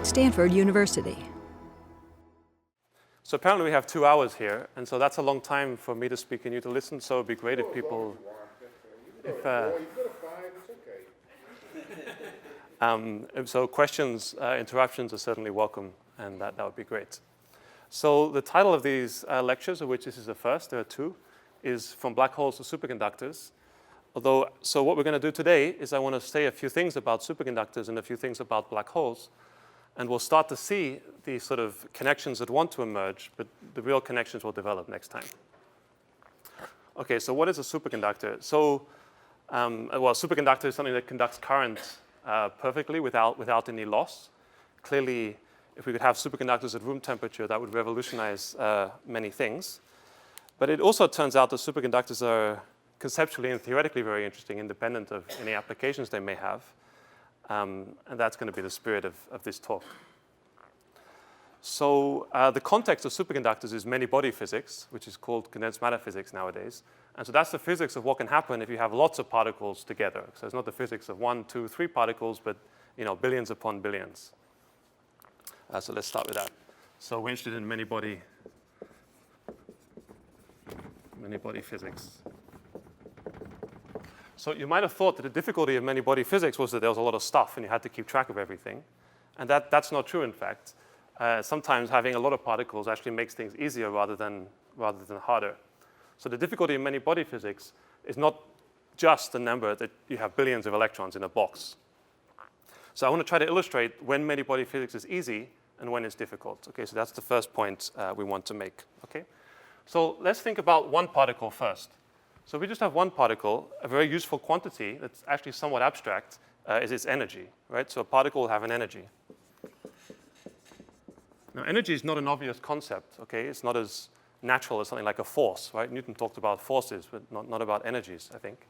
Stanford University. So apparently we have 2 hours here, and so that's a long time for me to speak and you to listen, so it'd be great if people... So questions, interruptions are certainly welcome, and that would be great. So the title of these lectures, of which this is the first, there are 2, is From Black Holes to Superconductors. So what we're going to do today is I want to say a few things about superconductors and a few things about black holes. And we'll start to see the sort of connections that want to emerge, but the real connections will develop next time. Okay, so what is a superconductor? So, well, a superconductor is something that conducts current perfectly without any loss. Clearly, if we could have superconductors at room temperature, that would revolutionize many things. But it also turns out that superconductors are conceptually and theoretically very interesting, independent of any applications they may have. And that's going to be the spirit of this talk. So the context of superconductors is many-body physics, which is called condensed matter physics nowadays. And so that's the physics of what can happen if you have lots of particles together. So it's not the physics of 1, 2, 3 particles, but billions upon billions. So let's start with that. So we're interested in many-body physics. So you might have thought that the difficulty of many-body physics was that there was a lot of stuff and you had to keep track of everything. And that's not true, in fact. Sometimes having a lot of particles actually makes things easier rather than harder. So the difficulty in many-body physics is not just the number that you have billions of electrons in a box. So I want to try to illustrate when many-body physics is easy and when it's difficult. Okay, so that's the first point we want to make. Okay, so let's think about one particle first. So we just have one particle, a very useful quantity that's actually somewhat abstract is its energy, right? So a particle will have an energy. Now, energy is not an obvious concept, okay? It's not as natural as something like a force, right? Newton talked about forces, but not about energies, I think.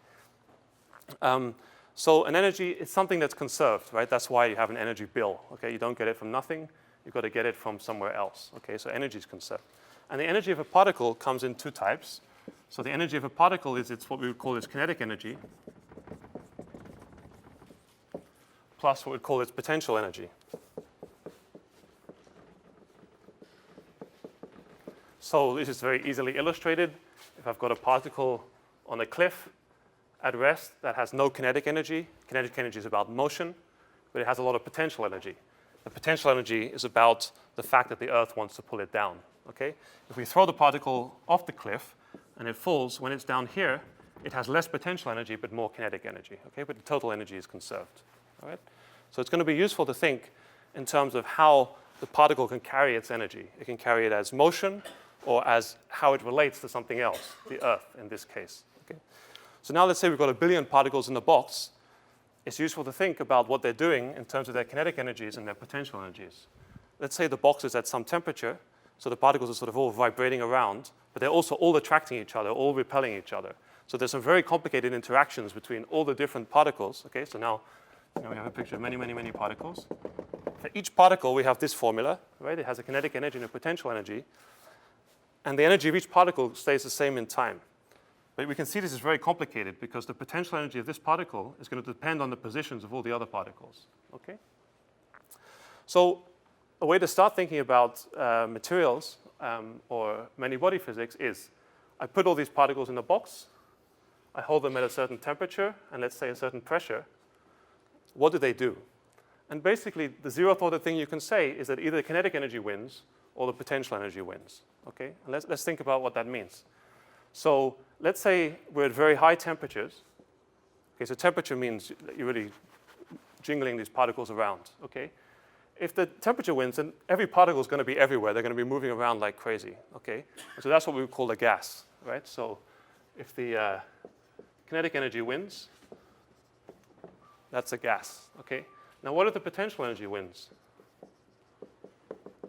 So an energy is something that's conserved, right? That's why you have an energy bill, okay? You don't get it from nothing. You've got to get it from somewhere else, okay? So energy is conserved. And the energy of a particle comes in 2 types. So the energy of a particle is what we would call its kinetic energy plus what we'd call its potential energy. So this is very easily illustrated. If I've got a particle on a cliff at rest that has no kinetic energy is about motion, but it has a lot of potential energy. The potential energy is about the fact that the Earth wants to pull it down, okay? If we throw the particle off the cliff, and it falls, when it's down here, it has less potential energy but more kinetic energy, okay? But the total energy is conserved, all right? So it's going to be useful to think in terms of how the particle can carry its energy. It can carry it as motion or as how it relates to something else, the Earth in this case, okay? So now let's say we've got 1 billion particles in the box. It's useful to think about what they're doing in terms of their kinetic energies and their potential energies. Let's say the box is at some temperature, so the particles are sort of all vibrating around, but they're also all attracting each other, all repelling each other. So there's some very complicated interactions between all the different particles. Okay, so now we have a picture of many, many, many particles. For each particle, we have this formula, right? It has a kinetic energy and a potential energy. And the energy of each particle stays the same in time. But we can see this is very complicated because the potential energy of this particle is going to depend on the positions of all the other particles. Okay? So a way to start thinking about materials or many-body physics is I put all these particles in a box, I hold them at a certain temperature, and let's say a certain pressure. What do they do? And basically, the zeroth order thing you can say is that either the kinetic energy wins or the potential energy wins. Okay? And let's think about what that means. So let's say we're at very high temperatures. Okay, so temperature means that you're really jingling these particles around. Okay? If the temperature wins, then every particle is going to be everywhere. They're going to be moving around like crazy, okay? And so that's what we would call a gas, right? So if the kinetic energy wins, that's a gas, okay? Now what if the potential energy wins?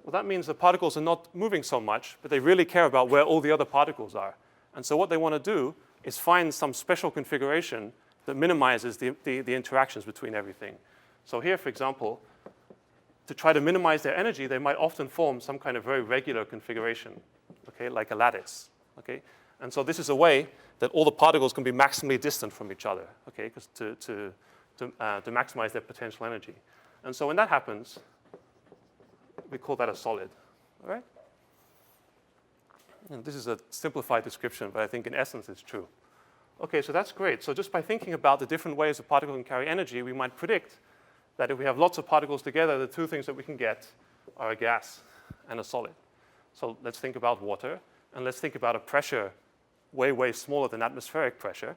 Well, that means the particles are not moving so much, but they really care about where all the other particles are. And so what they want to do is find some special configuration that minimizes the interactions between everything. So here, for example, to try to minimize their energy, they might often form some kind of very regular configuration, okay, like a lattice, okay? And so this is a way that all the particles can be maximally distant from each other, okay, to maximize their potential energy. And so when that happens, we call that a solid. All right? And this is a simplified description, but I think in essence it's true. Okay, so that's great. So just by thinking about the different ways a particle can carry energy, we might predict that if we have lots of particles together, the two things that we can get are a gas and a solid. So let's think about water, and let's think about a pressure way, way smaller than atmospheric pressure.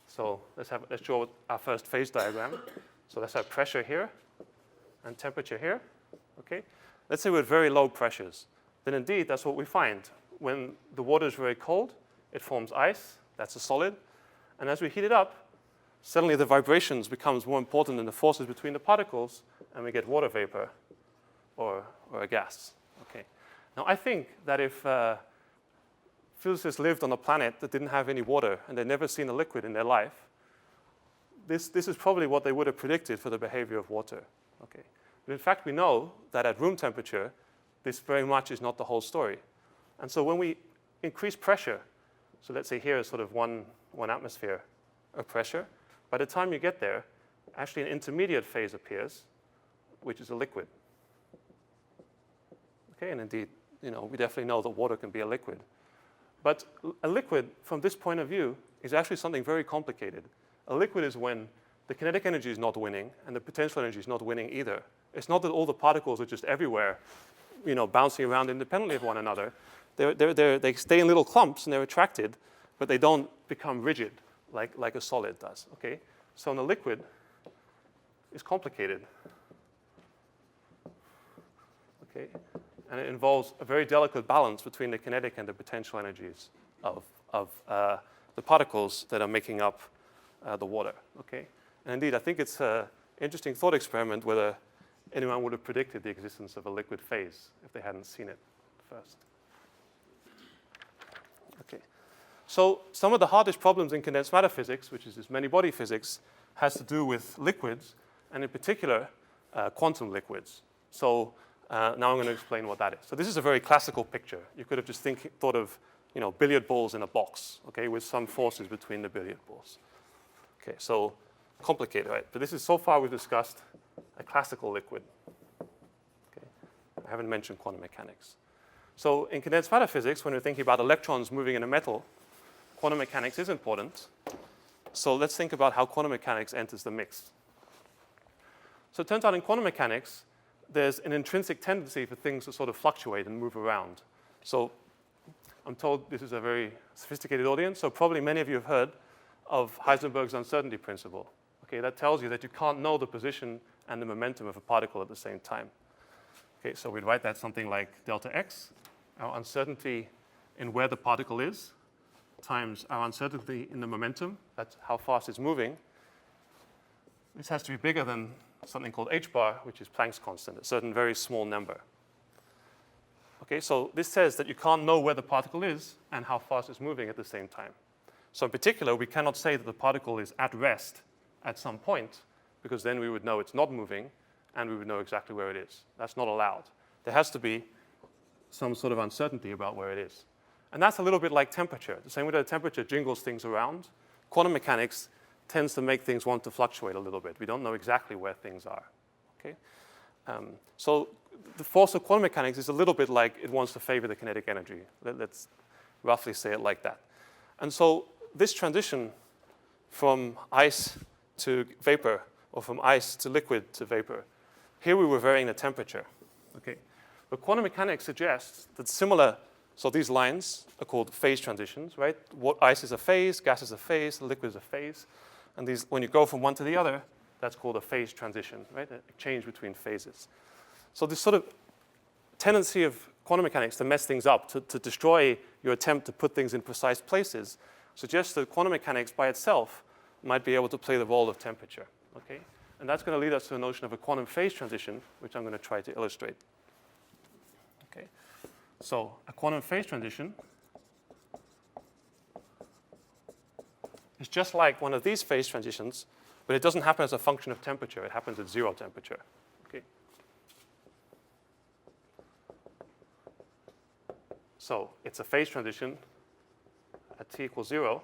So let's draw our first phase diagram. So let's have pressure here and temperature here. Okay? Let's say we're at very low pressures. Then indeed, that's what we find. When the water is very cold, it forms ice. That's a solid. And as we heat it up, suddenly the vibrations becomes more important than the forces between the particles, and we get water vapor or a gas. Okay. Now, I think that if physicists lived on a planet that didn't have any water and they'd never seen a liquid in their life, this is probably what they would have predicted for the behavior of water. Okay. But in fact, we know that at room temperature, this very much is not the whole story. And so when we increase pressure, so let's say here is sort of one atmosphere of pressure, by the time you get there, actually an intermediate phase appears, which is a liquid. Okay, and indeed, we definitely know that water can be a liquid. But a liquid, from this point of view, is actually something very complicated. A liquid is when the kinetic energy is not winning and the potential energy is not winning either. It's not that all the particles are just everywhere, bouncing around independently of one another. They stay in little clumps and they're attracted, but they don't become rigid like a solid does. Okay? So in a liquid, it's complicated. Okay? And it involves a very delicate balance between the kinetic and the potential energies of the particles that are making up the water. Okay? And indeed, I think it's an interesting thought experiment whether anyone would have predicted the existence of a liquid phase if they hadn't seen it first. Okay. So some of the hardest problems in condensed matter physics, which is this many-body physics, has to do with liquids, and in particular, quantum liquids. So now I'm going to explain what that is. So this is a very classical picture. You could have just thought of billiard balls in a box, okay, with some forces between the billiard balls. Okay, so complicated, right? But this is, so far we've discussed a classical liquid. Okay, I haven't mentioned quantum mechanics. So in condensed matter physics, when we're thinking about electrons moving in a metal, quantum mechanics is important. So let's think about how quantum mechanics enters the mix. So it turns out in quantum mechanics, there's an intrinsic tendency for things to sort of fluctuate and move around. So I'm told this is a very sophisticated audience, so probably many of you have heard of Heisenberg's uncertainty principle. Okay, that tells you that you can't know the position and the momentum of a particle at the same time. Okay, so we'd write that something like delta x, our uncertainty in where the particle is, times our uncertainty in the momentum, that's how fast it's moving. This has to be bigger than something called h bar, which is Planck's constant, a certain very small number. Okay, so this says that you can't know where the particle is and how fast it's moving at the same time. So in particular, we cannot say that the particle is at rest at some point, because then we would know it's not moving, and we would know exactly where it is. That's not allowed. There has to be some sort of uncertainty about where it is. And that's a little bit like temperature. The same way that temperature jingles things around, quantum mechanics tends to make things want to fluctuate a little bit. We don't know exactly where things are. Okay? So the force of quantum mechanics is a little bit like it wants to favor the kinetic energy. Let's roughly say it like that. And so this transition from ice to vapor, or from ice to liquid to vapor, here we were varying the temperature. Okay? But quantum mechanics suggests that similar, so these lines are called phase transitions, right? What ice is a phase, gas is a phase, liquid is a phase. And these, when you go from one to the other, that's called a phase transition, right? A change between phases. So this sort of tendency of quantum mechanics to mess things up, to destroy your attempt to put things in precise places, suggests that quantum mechanics by itself might be able to play the role of temperature. Okay? And that's going to lead us to a notion of a quantum phase transition, which I'm going to try to illustrate. Okay? So a quantum phase transition is just like one of these phase transitions, but it doesn't happen as a function of temperature. It happens at 0 temperature. Okay? So it's a phase transition at t equals 0.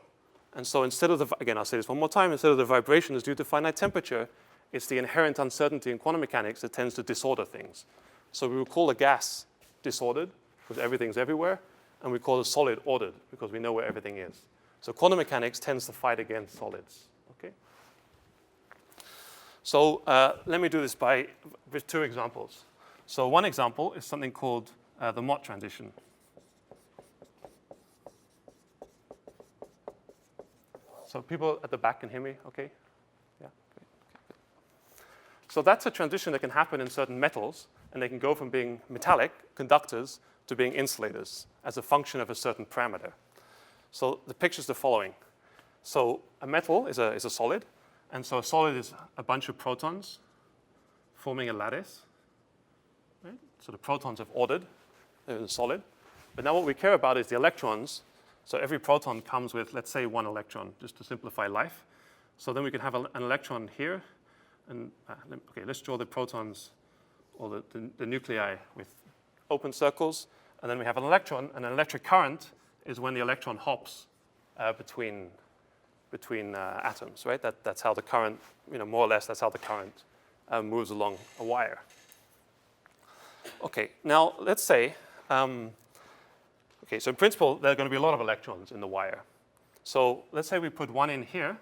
And so instead of the, again, I'll say this one more time, instead of the vibration is due to finite temperature, it's the inherent uncertainty in quantum mechanics that tends to disorder things. So we will call a gas disordered because everything's everywhere, and we call a solid ordered because we know where everything is. So quantum mechanics tends to fight against solids. Okay. So let me do this with two examples. So one example is something called the Mott transition. So people at the back can hear me, okay? Yeah, great. Okay, good. So that's a transition that can happen in certain metals, and they can go from being metallic conductors to being insulators as a function of a certain parameter. So the picture's the following. So a metal is a solid, and so a solid is a bunch of protons forming a lattice. Right? So the protons have ordered, they're in a solid. But now what we care about is the electrons. So every proton comes with, let's say, one electron, just to simplify life. So then we can have an electron here. And okay, let's draw the protons or the nuclei with open circles. And then we have an electron, and an electric current is when the electron hops between atoms, right? That's how the current, more or less, that's how the current moves along a wire. Okay, now let's say, okay, so in principle, there are going to be a lot of electrons in the wire. So let's say we put one in here.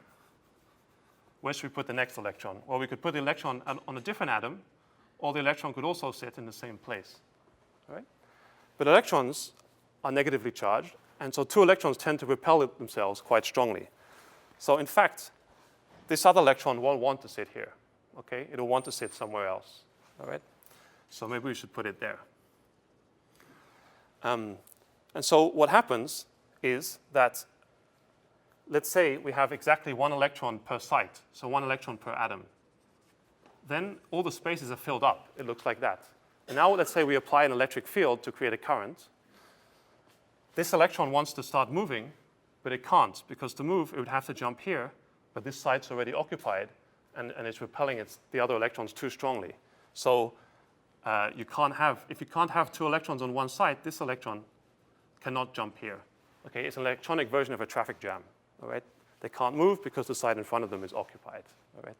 Where should we put the next electron? Well, we could put the electron on a different atom, or the electron could also sit in the same place, all right? But electrons are negatively charged, and so two electrons tend to repel themselves quite strongly. So in fact, this other electron won't want to sit here, okay? It'll want to sit somewhere else, all right? So maybe we should put it there. And so what happens is that, let's say we have exactly one electron per site, so one electron per atom. Then all the spaces are filled up. It looks like that. And now let's say we apply an electric field to create a current. This electron wants to start moving, but it can't, because to move, it would have to jump here, but this site's already occupied, and it's repelling the other electrons too strongly. So if you can't have two electrons on one site, this electron cannot jump here. Okay, it's an electronic version of a traffic jam. All right, they can't move because the site in front of them is occupied. All right,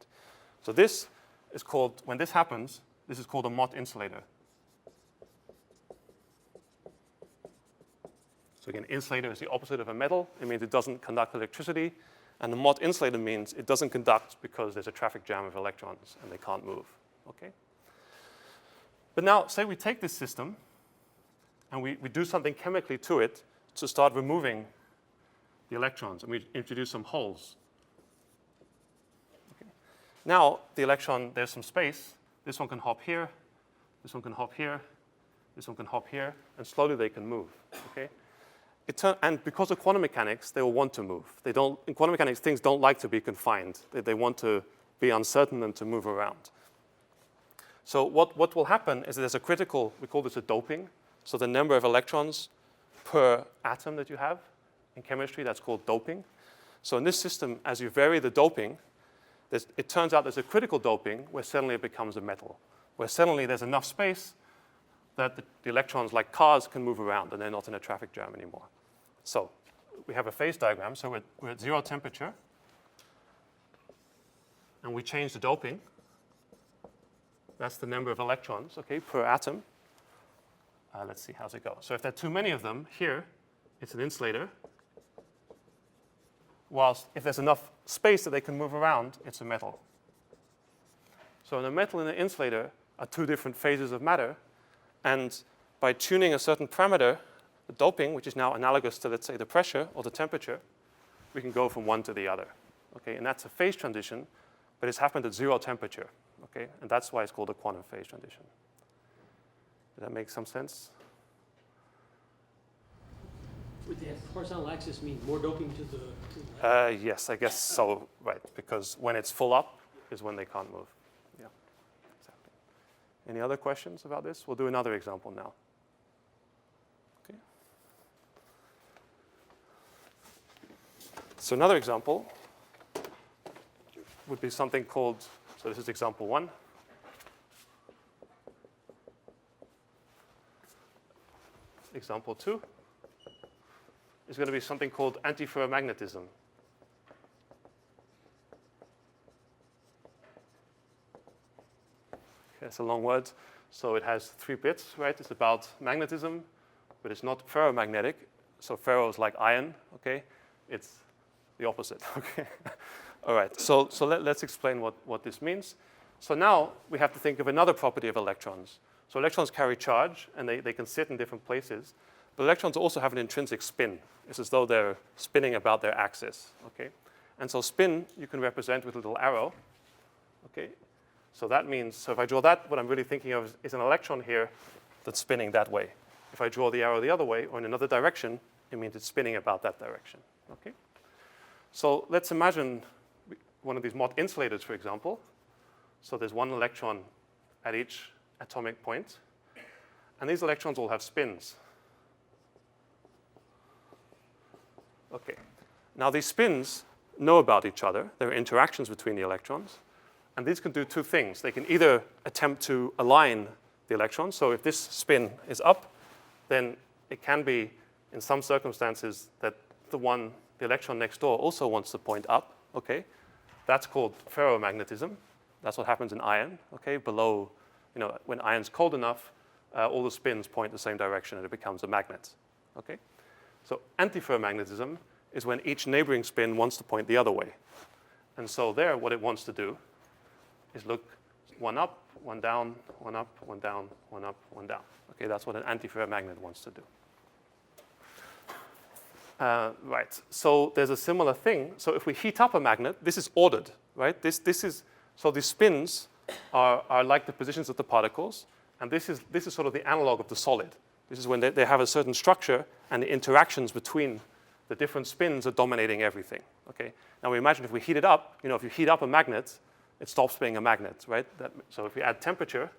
so this is called, when this happens, this is called a Mott insulator. So again, insulator is the opposite of a metal. It means it doesn't conduct electricity, and the Mott insulator means it doesn't conduct because there's a traffic jam of electrons and they can't move. Okay. But now, say we take this system and we do something chemically to it to start removing the electrons, and we introduce some holes. Okay. Now, the electron, there's some space. This one can hop here. This one can hop here. This one can hop here. And slowly they can move. Okay? And because of quantum mechanics, they will want to move. In quantum mechanics, things don't like to be confined. They want to be uncertain and to move around. So what will happen is that there's a critical, we call this a doping. So the number of electrons per atom that you have in chemistry, that's called doping. So in this system, as you vary the doping, it turns out there's a critical doping where suddenly it becomes a metal, where suddenly there's enough space that the electrons, like cars, can move around and they're not in a traffic jam anymore. So we have a phase diagram. So we're at 0 temperature, and we change the doping. That's the number of electrons, okay, per atom. Let's see, how's it go? So if there are too many of them here, it's an insulator. Whilst if there's enough space that they can move around, it's a metal. So in a metal and an insulator are two different phases of matter. And by tuning a certain parameter, the doping, which is now analogous to, let's say, the pressure or the temperature, we can go from one to the other. Okay, and that's a phase transition, but it's happened at 0 temperature. Okay, and that's why it's called a quantum phase transition. Does that make some sense? Would the horizontal axis mean more doping to the Yes, I guess so, right, because when it's full up is when they can't move. Yeah, exactly. Any other questions about this? We'll do another example now. Okay. So another example would be something called, so this is example 1. Example 2 is going to be something called antiferromagnetism. Okay, that's a long word. So it has 3 bits, right? It's about magnetism, but it's not ferromagnetic. So ferro is like iron, okay? It's the opposite, okay? All right, so let's explain what this means. So now we have to think of another property of electrons. So electrons carry charge, and they can sit in different places. But electrons also have an intrinsic spin. It's as though they're spinning about their axis, okay? And so spin you can represent with a little arrow, okay? So that means, so if I draw that, what I'm really thinking of is an electron here that's spinning that way. If I draw the arrow the other way or in another direction, it means it's spinning about that direction, okay? So let's imagine one of these Mott insulators, for example. So there's one electron at each atomic point, and these electrons all have spins. Okay. Now these spins know about each other. There are interactions between the electrons, and these can do 2 things. They can either attempt to align the electrons. So if this spin is up, then it can be, in some circumstances, that the electron next door also wants to point up, okay? That's called ferromagnetism. That's what happens in iron, okay? Below, when iron's cold enough, all the spins point the same direction and it becomes a magnet, okay? So antiferromagnetism is when each neighboring spin wants to point the other way. And so there, what it wants to do is look 1 up, 1 down, 1 up, 1 down, 1 up, 1 down. Okay, that's what an antiferromagnet wants to do. Right, so there's a similar thing. So if we heat up a magnet, this is ordered, right? So the spins are like the positions of the particles, and this is sort of the analog of the solid. This is when they have a certain structure, and the interactions between the different spins are dominating everything, okay? Now we imagine if we heat it up, if you heat up a magnet, it stops being a magnet, right? So if we add temperature,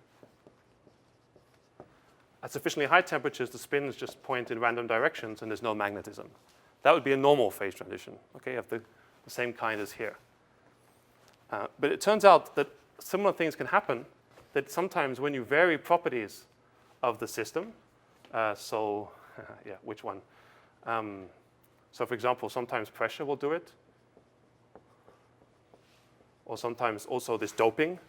at sufficiently high temperatures, the spins just point in random directions, and there's no magnetism. That would be a normal phase transition, okay, of the same kind as here. But it turns out that similar things can happen, that sometimes when you vary properties of the system, which one? So for example, sometimes pressure will do it, or sometimes also this doping,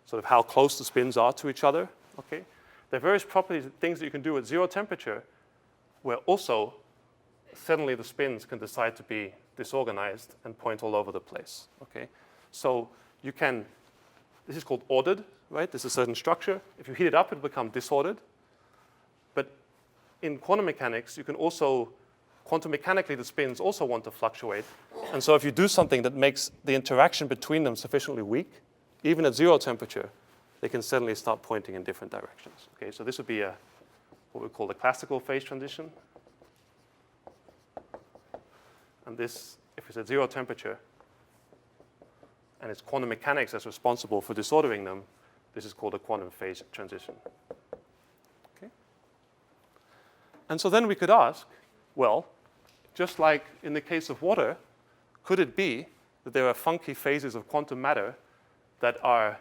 sort of how close the spins are to each other, okay? There are various properties, things that you can do at 0 temperature, where also suddenly the spins can decide to be disorganized and point all over the place, okay? So this is called ordered, right? There's a certain structure. If you heat it up, it'll become disordered. But in quantum mechanics, you can also, quantum mechanically, the spins also want to fluctuate. And so if you do something that makes the interaction between them sufficiently weak, even at 0 temperature, they can suddenly start pointing in different directions. Okay, so this would be what we call the classical phase transition. And this, if it's at 0 temperature, and it's quantum mechanics that's responsible for disordering them, this is called a quantum phase transition. Okay? And so then we could ask, well, just like in the case of water, could it be that there are funky phases of quantum matter that are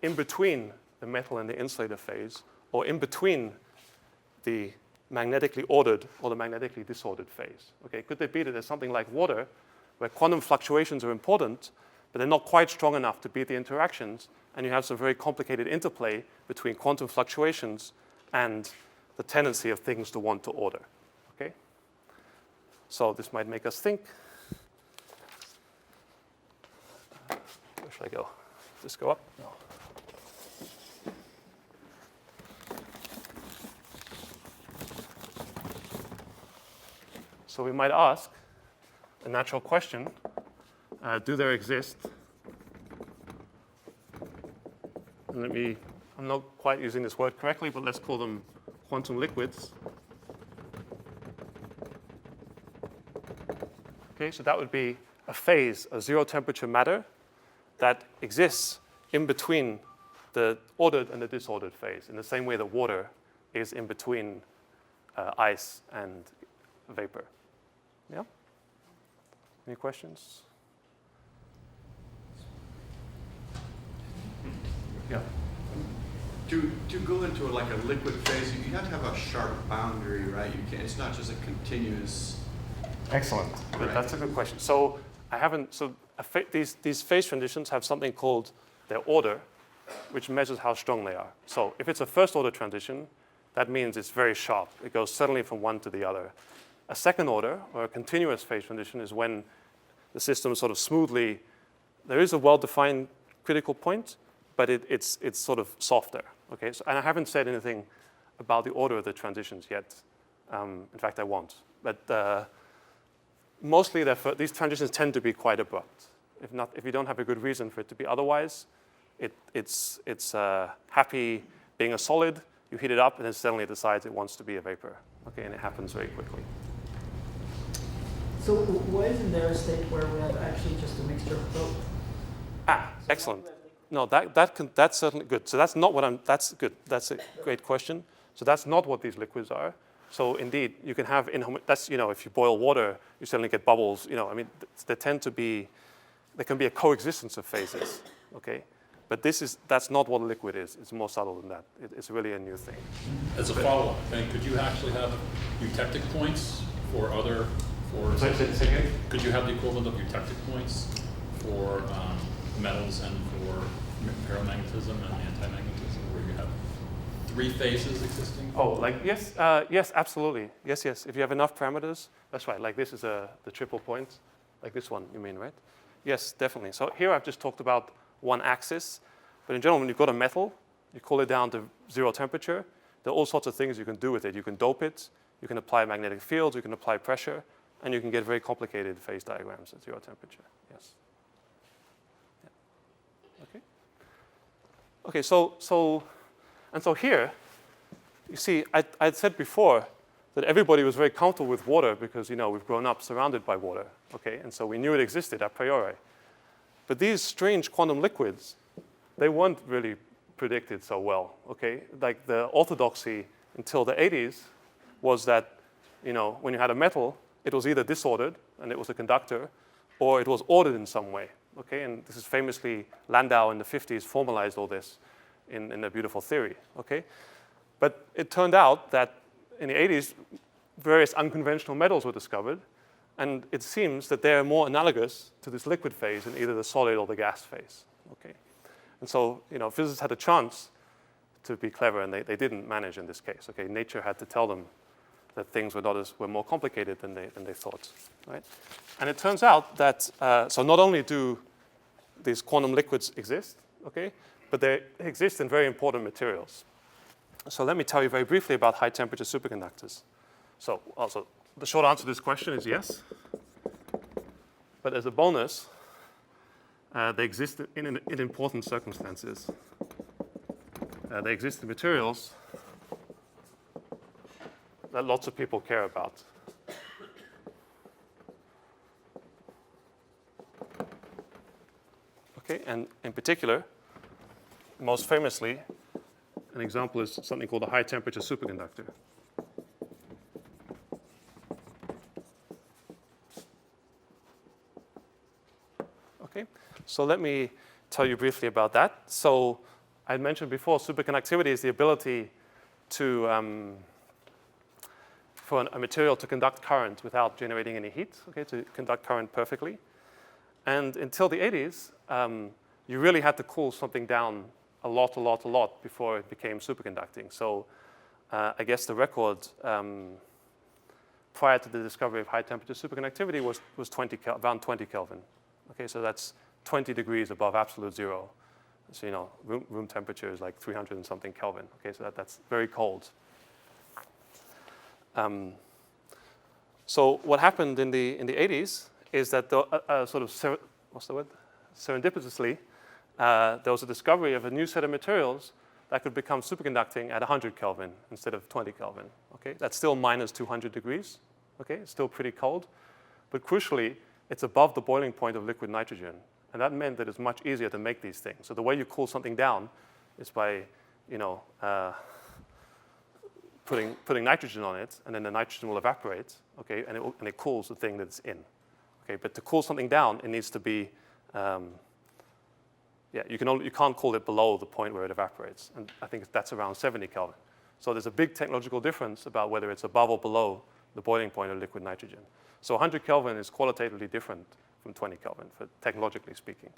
in between the metal and the insulator phase, or in between the magnetically ordered or the magnetically disordered phase? Okay, could there be that there's something like water where quantum fluctuations are important, but they're not quite strong enough to beat the interactions, and you have some very complicated interplay between quantum fluctuations and the tendency of things to want to order, okay? So this might make us think. Where should I go? Does this go up? No. So we might ask a natural question, do there exist, and I'm not quite using this word correctly, but let's call them quantum liquids. Okay, so that would be a phase, a 0 temperature matter that exists in between the ordered and the disordered phase, in the same way that water is in between ice and vapor. Yeah? Any questions? Yeah. To go into a liquid phase, you have to have a sharp boundary, right? You can't. It's not just a continuous. Excellent. Right. That's a good question. So these phase transitions have something called their order, which measures how strong they are. So if it's a first-order transition, that means it's very sharp. It goes suddenly from one to the other. A second order, or a continuous phase transition, is when the system sort of smoothly, there is a well-defined critical point, but it's sort of softer. Okay, so, and I haven't said anything about the order of the transitions yet. In fact, I won't. But mostly, these transitions tend to be quite abrupt. If you don't have a good reason for it to be otherwise, it's happy being a solid. You heat it up, and then suddenly it decides it wants to be a vapor. Okay, and it happens very quickly. So why isn't there a state where we have actually just a mixture of both? Excellent. No, that's certainly good. So that's not what that's good. That's a great question. So that's not what these liquids are. So indeed, you can have, if you boil water, you suddenly get bubbles. I mean, there can be a coexistence of phases, okay? But that's not what a liquid is. It's more subtle than that. It's really a new thing. As a follow-up, then could you actually have eutectic points for other, Say again? could you have the equivalent of eutectic points for metals and for paramagnetism and antimagnetism, where you have three phases existing? Oh, yes, absolutely. Yes. If you have enough parameters, that's right. Like this is the triple point, like this one, you mean, right? Yes, definitely. So here I've just talked about one axis, but in general, when you've got a metal, you cool it down to 0 temperature. There are all sorts of things you can do with it. You can dope it, you can apply magnetic fields, you can apply pressure, and you can get very complicated phase diagrams at 0 temperature. Yes. Yeah. Okay. So here, you see, I'd said before that everybody was very comfortable with water because we've grown up surrounded by water. Okay, and so we knew it existed a priori. But these strange quantum liquids, they weren't really predicted so well. Okay, like the orthodoxy until the 80s was that when you had a metal, it was either disordered and it was a conductor, or it was ordered in some way. Okay, and this is famously Landau in the 50s formalized all this in a beautiful theory. Okay, but it turned out that in the 80s, various unconventional metals were discovered, and it seems that they're more analogous to this liquid phase in either the solid or the gas phase. Okay, and so physicists had a chance to be clever, and they didn't manage in this case. Okay, nature had to tell them that things were more complicated than they thought, right? And it turns out that so not only do these quantum liquids exist, okay, but they exist in very important materials. So let me tell you very briefly about high temperature superconductors. So also the short answer to this question is yes. But as a bonus, they exist in important circumstances. They exist in materials that lots of people care about. Okay, and in particular, most famously, an example is something called a high temperature superconductor. Okay, so let me tell you briefly about that. So I mentioned before, superconductivity is the ability to for a material to conduct current without generating any heat, okay, to conduct current perfectly. And until the 80s, you really had to cool something down a lot before it became superconducting. So I guess the record prior to the discovery of high temperature superconductivity was around 20 Kelvin. Okay, so that's 20 degrees above absolute zero. So room temperature is like 300 and something Kelvin. Okay, so that's very cold. So what happened in the 80s is that serendipitously, there was a discovery of a new set of materials that could become superconducting at 100 Kelvin instead of 20 Kelvin. Okay, that's still minus 200 degrees. Okay, it's still pretty cold, but crucially, it's above the boiling point of liquid nitrogen, and that meant that it's much easier to make these things. So the way you cool something down is by, putting nitrogen on it, and then the nitrogen will evaporate. Okay, and it cools the thing that it's in. Okay, but to cool something down, it needs to be you can't cool it below the point where it evaporates, and I think that's around 70 Kelvin. So there's a big technological difference about whether it's above or below the boiling point of liquid nitrogen. So 100 Kelvin is qualitatively different from 20 Kelvin, technologically speaking.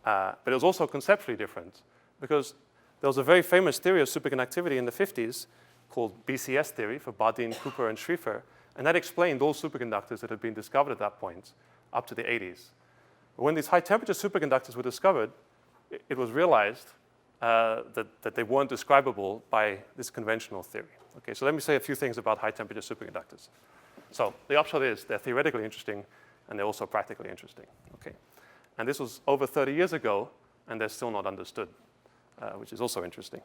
But it was also conceptually different because there was a very famous theory of superconductivity in the 50s called BCS theory for Bardeen, Cooper, and Schrieffer, and that explained all superconductors that had been discovered at that point up to the 80s. But when these high-temperature superconductors were discovered, it was realized that they weren't describable by this conventional theory. Okay, so let me say a few things about high-temperature superconductors. So the upshot is they're theoretically interesting, and they're also practically interesting. Okay, and this was over 30 years ago, and they're still not understood, which is also interesting.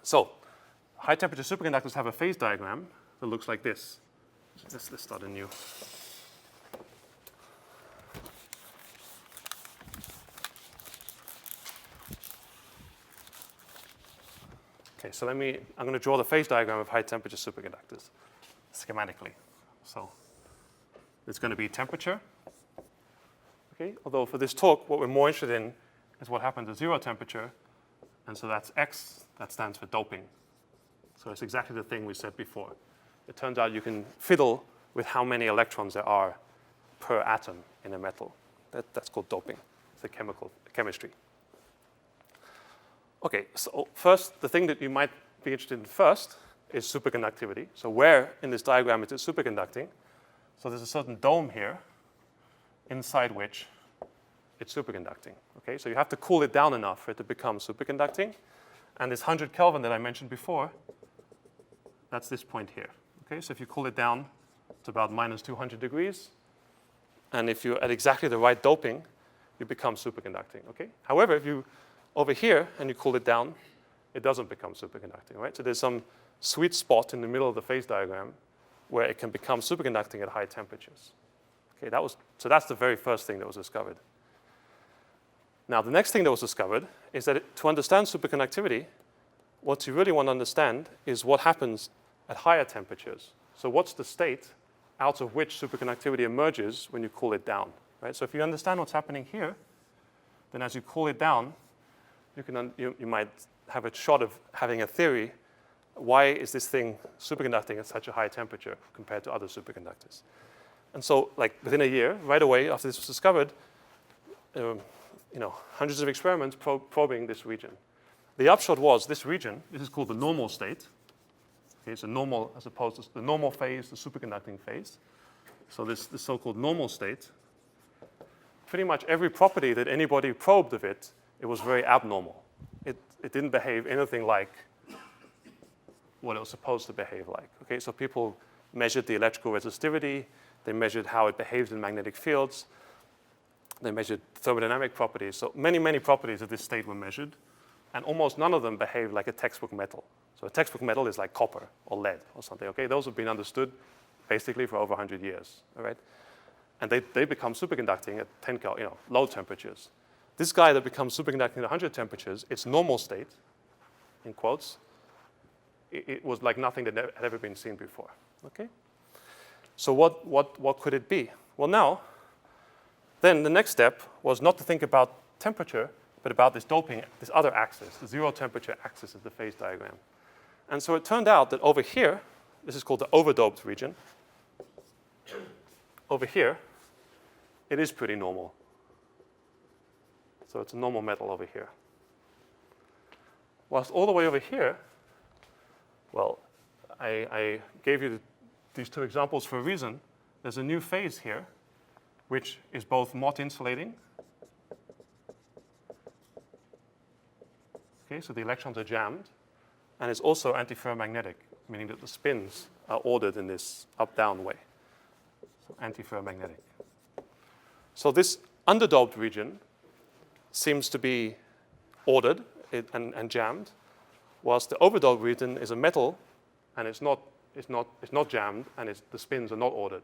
So high-temperature superconductors have a phase diagram that looks like this. Let's start anew. Okay, so I'm going to draw the phase diagram of high-temperature superconductors schematically. So it's going to be temperature. Okay, although for this talk, what we're more interested in is what happens at 0 temperature. And so that's X, that stands for doping. So it's exactly the thing we said before. It turns out you can fiddle with how many electrons there are per atom in a metal. That's called doping. It's a chemistry. Okay, so first, the thing that you might be interested in first is superconductivity. So where in this diagram is it superconducting? So there's a certain dome here inside which it's superconducting. Okay, so you have to cool it down enough for it to become superconducting. And this 100 Kelvin that I mentioned before, that's this point here. Okay, so if you cool it down to about minus 200 degrees, and if you're at exactly the right doping, you become superconducting. Okay. However, if you over here and you cool it down, it doesn't become superconducting, right? So there's some sweet spot in the middle of the phase diagram where it can become superconducting at high temperatures. Okay, so that's the very first thing that was discovered. Now, the next thing that was discovered is that to understand superconductivity, what you really want to understand is what happens at higher temperatures. So what's the state out of which superconductivity emerges when you cool it down, right? So if you understand what's happening here, then as you cool it down, you might have a shot of having a theory. Why is this thing superconducting at such a high temperature compared to other superconductors? And so, like within a year, right away after this was discovered, hundreds of experiments probing this region. The upshot was this region. This is called the normal state. Okay, it's a normal as opposed to the normal phase, the superconducting phase. So this so-called normal state. Pretty much every property that anybody probed of it was very abnormal. It didn't behave anything like what it was supposed to behave like. Okay, so people measured the electrical resistivity. They measured how it behaves in magnetic fields. They measured thermodynamic properties. So many, many properties of this state were measured, and almost none of them behave like a textbook metal. So a textbook metal is like copper or lead or something. Okay, those have been understood basically for over 100 years. All right, and they become superconducting at 10 low temperatures. This guy that becomes superconducting at 100 temperatures, its normal state, in quotes, it was like nothing that had ever been seen before. Okay? So what could it be? Well, now, then the next step was not to think about temperature, but about this doping, this other axis, the 0 temperature axis of the phase diagram. And so it turned out that over here, this is called the overdoped region. Over here, it is pretty normal. So it's a normal metal over here. Whilst all the way over here, well, I gave you these two examples for a reason. There's a new phase here, which is both Mott insulating. Okay, so the electrons are jammed. And it's also antiferromagnetic, meaning that the spins are ordered in this up-down way. So antiferromagnetic. So this underdoped region seems to be ordered and jammed, whilst the overdoped region is a metal, and it's not jammed, and the spins are not ordered.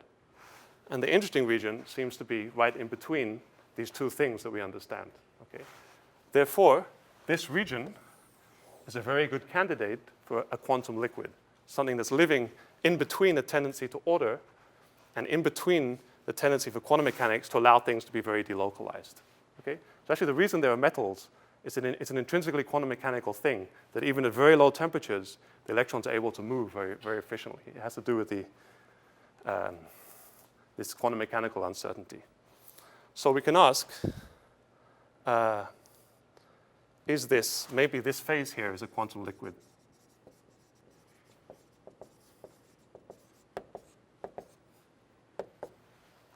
And the interesting region seems to be right in between these two things that we understand. Okay? Therefore, this region is a very good candidate for a quantum liquid, something that's living in between the tendency to order and in between the tendency for quantum mechanics to allow things to be very delocalized. Okay? So actually the reason there are metals is that it's an intrinsically quantum mechanical thing that even at very low temperatures, the electrons are able to move very, very efficiently. It has to do with this quantum mechanical uncertainty. So we can ask, is this, maybe this phase here is a quantum liquid.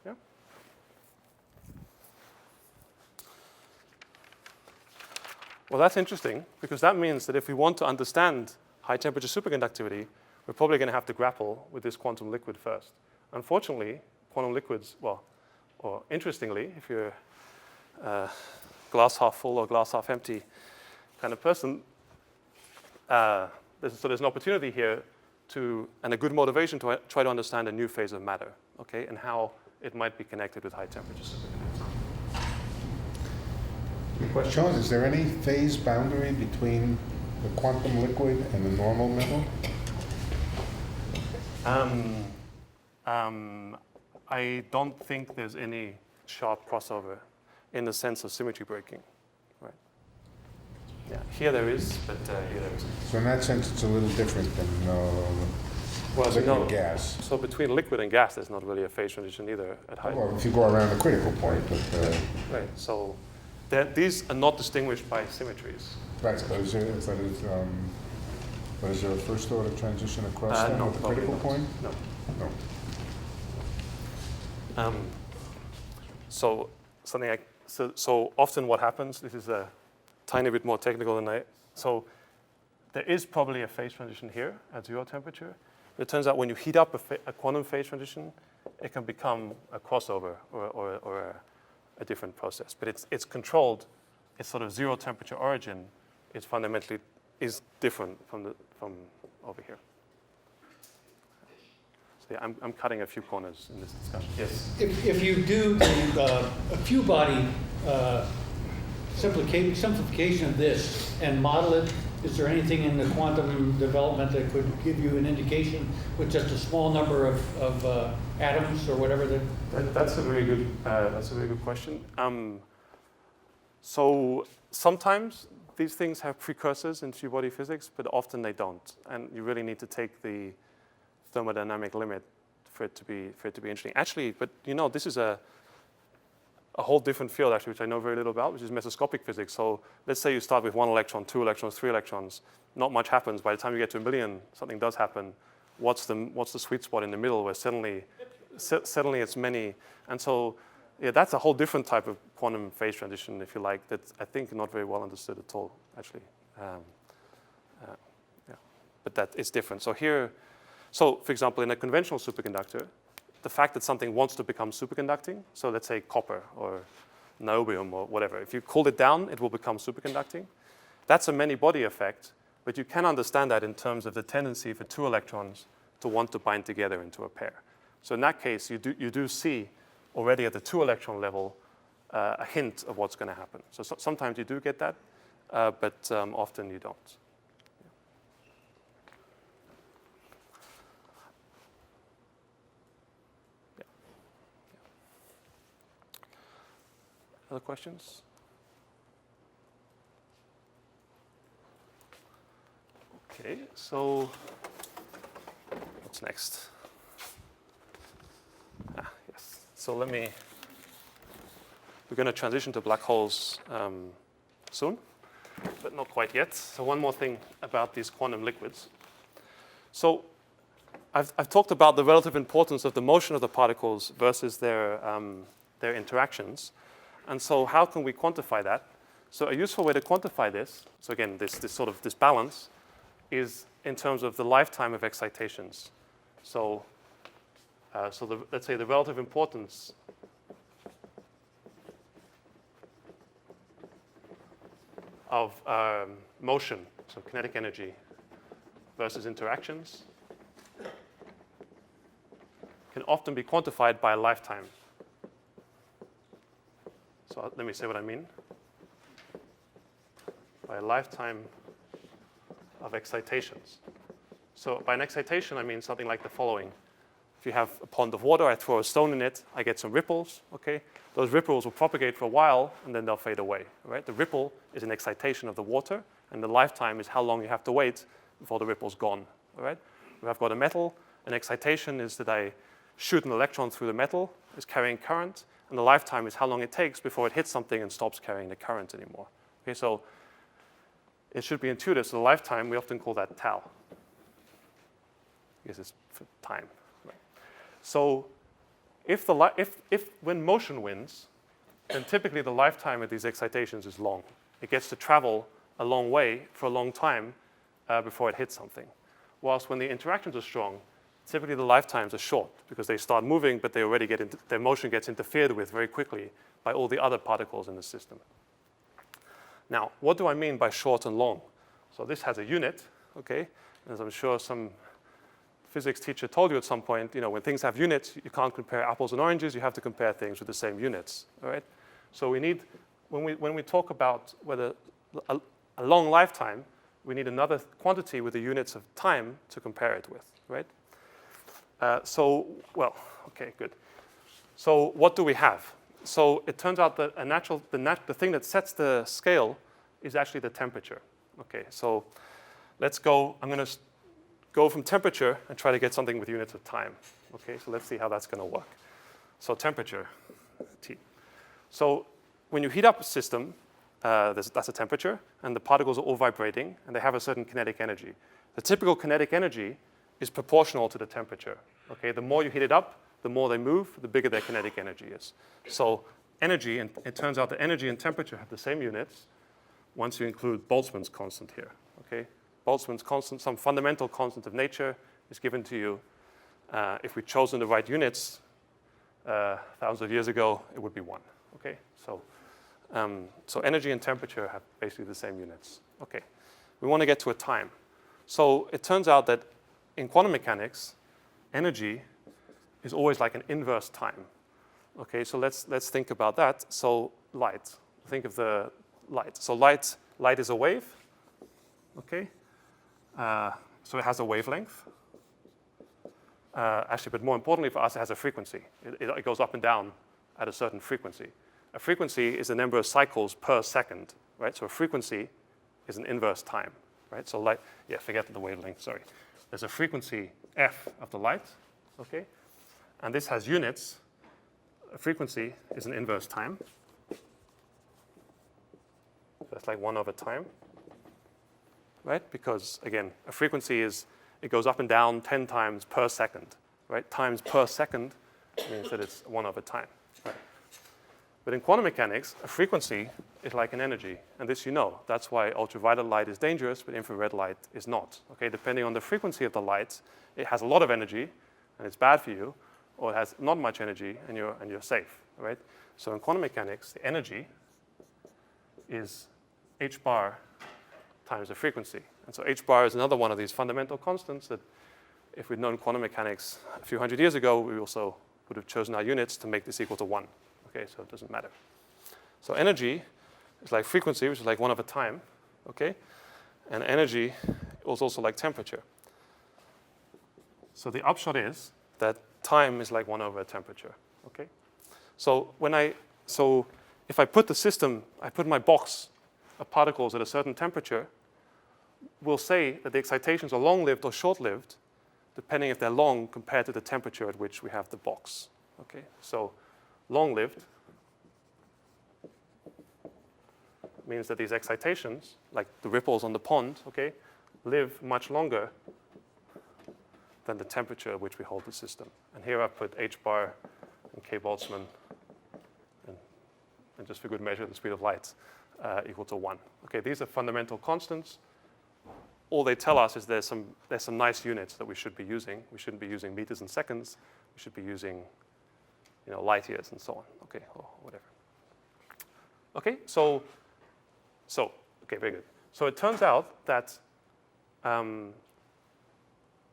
Yeah? Well, that's interesting, because that means that if we want to understand high temperature superconductivity, we're probably going to have to grapple with this quantum liquid first. Unfortunately, quantum liquids, well, or interestingly, if you're glass half full or glass half empty kind of person, there's an opportunity here and a good motivation to try to understand a new phase of matter, okay, and how it might be connected with high temperature superconductivity. Sean, is there any phase boundary between the quantum liquid and the normal metal? I don't think there's any sharp crossover in the sense of symmetry breaking, right? Yeah, here there is, but here there isn't. So in that sense, it's a little different than liquid no. gas. So between liquid and gas, there's not really a phase transition either at high. Well, if you go around the critical point, but Right. So these are not distinguished by symmetries. right. But is there a first order transition across them No, at the probably critical not. point? No. No. So something like so often what happens. This is a tiny bit more technical than so there is probably a phase transition here at 0 temperature. It turns out when you heat up a quantum phase transition, it can become a crossover or a different process. But it's controlled. It's sort of 0 temperature origin. It's fundamentally is different from over here. So yeah, I'm cutting a few corners in this discussion. Yes. If you do a few body simplification of this and model it, is there anything in the quantum development that could give you an indication with just a small number of atoms or whatever That's a very good question. So sometimes these things have precursors in two-body physics, but often they don't, and you really need to take the thermodynamic limit for it to be interesting. Actually, but this is a whole different field actually, which I know very little about, which is mesoscopic physics. So let's say you start with 1 electron, 2 electrons, 3 electrons. Not much happens. By the time you get to 1 million, something does happen. What's the sweet spot in the middle where suddenly it's many? And so yeah, that's a whole different type of quantum phase transition, if you like, that's I think not very well understood at all, actually. But that is different. So here, for example, in a conventional superconductor, the fact that something wants to become superconducting, so let's say copper or niobium or whatever, if you cool it down, it will become superconducting. That's a many-body effect, but you can understand that in terms of the tendency for 2 electrons to want to bind together into a pair. So in that case, you do see already at the 2-electron level a hint of what's going to happen. So sometimes you do get that, but often you don't. Other questions? Okay, so what's next? Yes. So we're going to transition to black holes soon, but not quite yet. So one more thing about these quantum liquids. So I've talked about the relative importance of the motion of the particles versus their interactions. And so how can we quantify that? So a useful way to quantify this, so again, this balance, is in terms of the lifetime of excitations. So, let's say the relative importance of motion, so kinetic energy, versus interactions, can often be quantified by a lifetime. So let me say what I mean. By a lifetime of excitations. So by an excitation, I mean something like the following. If you have a pond of water, I throw a stone in it, I get some ripples, okay? Those ripples will propagate for a while, and then they'll fade away, right? The ripple is an excitation of the water, and the lifetime is how long you have to wait before the ripple's gone, all right? If I've got a metal, an excitation is that I shoot an electron through the metal, is carrying current, and the lifetime is how long it takes before it hits something and stops carrying the current anymore. Okay, so it should be intuitive. So the lifetime, we often call that tau. Because it's for time. Right? So if when motion wins, then typically the lifetime of these excitations is long. It gets to travel a long way for a long time before it hits something. Whilst when the interactions are strong, typically the lifetimes are short because they start moving, but they already their motion gets interfered with very quickly by all the other particles in the system. Now, what do I mean by short and long? So this has a unit, okay? As I'm sure some physics teacher told you at some point, when things have units, you can't compare apples and oranges. You have to compare things with the same units, all right? So we need, when we talk about whether a long lifetime, we need another quantity with the units of time to compare it with, right? Okay, good. So what do we have? So it turns out that the thing that sets the scale is actually the temperature. Okay, so let's go. I'm going to go from temperature and try to get something with units of time. Okay, so let's see how that's going to work. So temperature, T. So when you heat up a system, that's a temperature, and the particles are all vibrating, and they have a certain kinetic energy. The typical kinetic energy is proportional to the temperature. Okay, the more you heat it up, the more they move, the bigger their kinetic energy is. So energy, and it turns out that energy and temperature have the same units once you include Boltzmann's constant here. Okay, Boltzmann's constant, some fundamental constant of nature, is given to you. If we'd chosen the right units thousands of years ago, it would be 1. Okay, so energy and temperature have basically the same units. Okay, we want to get to a time. So it turns out that in quantum mechanics, energy is always like an inverse time. Okay, so let's think about that. So light, think of the light. So light is a wave. Okay, so it has a wavelength. Actually, but more importantly for us, it has a frequency. It goes up and down at a certain frequency. A frequency is the number of cycles per second, right? So a frequency is an inverse time, right? So light, forget the wavelength, sorry. There's a frequency f of the light, okay? And this has units. A frequency is an inverse time. So that's like 1 over time, right? Because, again, a frequency it goes up and down 10 times per second, right? Times per second means that it's 1 over time, right? But in quantum mechanics, a frequency is like an energy, and this you know. That's why ultraviolet light is dangerous, but infrared light is not. Okay, depending on the frequency of the light, it has a lot of energy, and it's bad for you, or it has not much energy, and you're safe, right? So in quantum mechanics, the energy is h bar times the frequency. And so h bar is another one of these fundamental constants that if we'd known quantum mechanics a few hundred years ago, we also would have chosen our units to make this equal to 1. Okay, so it doesn't matter. So energy is like frequency, which is like 1 over time, okay? And energy is also like temperature. So the upshot is that time is like 1 over temperature, okay? So if I put my box of particles at a certain temperature, we'll say that the excitations are long-lived or short-lived, depending if they're long compared to the temperature at which we have the box, okay? So long-lived means that these excitations, like the ripples on the pond, okay, live much longer than the temperature at which we hold the system. And here I've put h bar and k Boltzmann, and just for good measure, the speed of light equal to 1. Okay, these are fundamental constants. All they tell us is there's some nice units that we should be using. We shouldn't be using meters and seconds. We should be using light years and so on, okay, or whatever. Okay, okay, very good. So it turns out that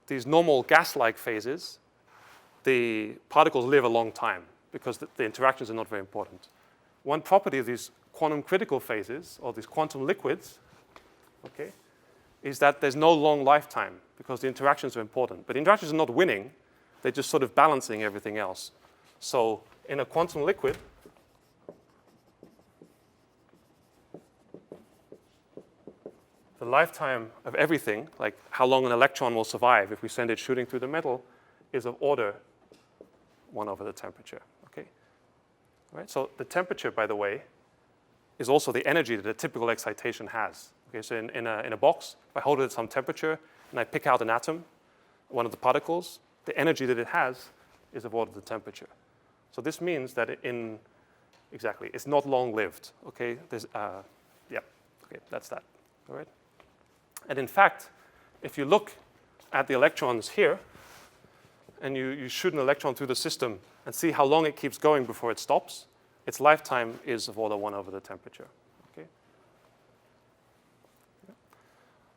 these normal gas-like phases, the particles live a long time because the interactions are not very important. One property of these quantum critical phases, or these quantum liquids, okay, is that there's no long lifetime because the interactions are important. But the interactions are not winning. They're just sort of balancing everything else. So in a quantum liquid, the lifetime of everything, like how long an electron will survive if we send it shooting through the metal, is of order 1 over the temperature, okay? Right? So the temperature, by the way, is also the energy that a typical excitation has. Okay, so in a box, if I hold it at some temperature and I pick out an atom, one of the particles, the energy that it has is of order the temperature. So this means that exactly, it's not long-lived. Okay, okay, that's that. All right. And in fact, if you look at the electrons here, and you shoot an electron through the system and see how long it keeps going before it stops, its lifetime is of order 1 over the temperature. Okay.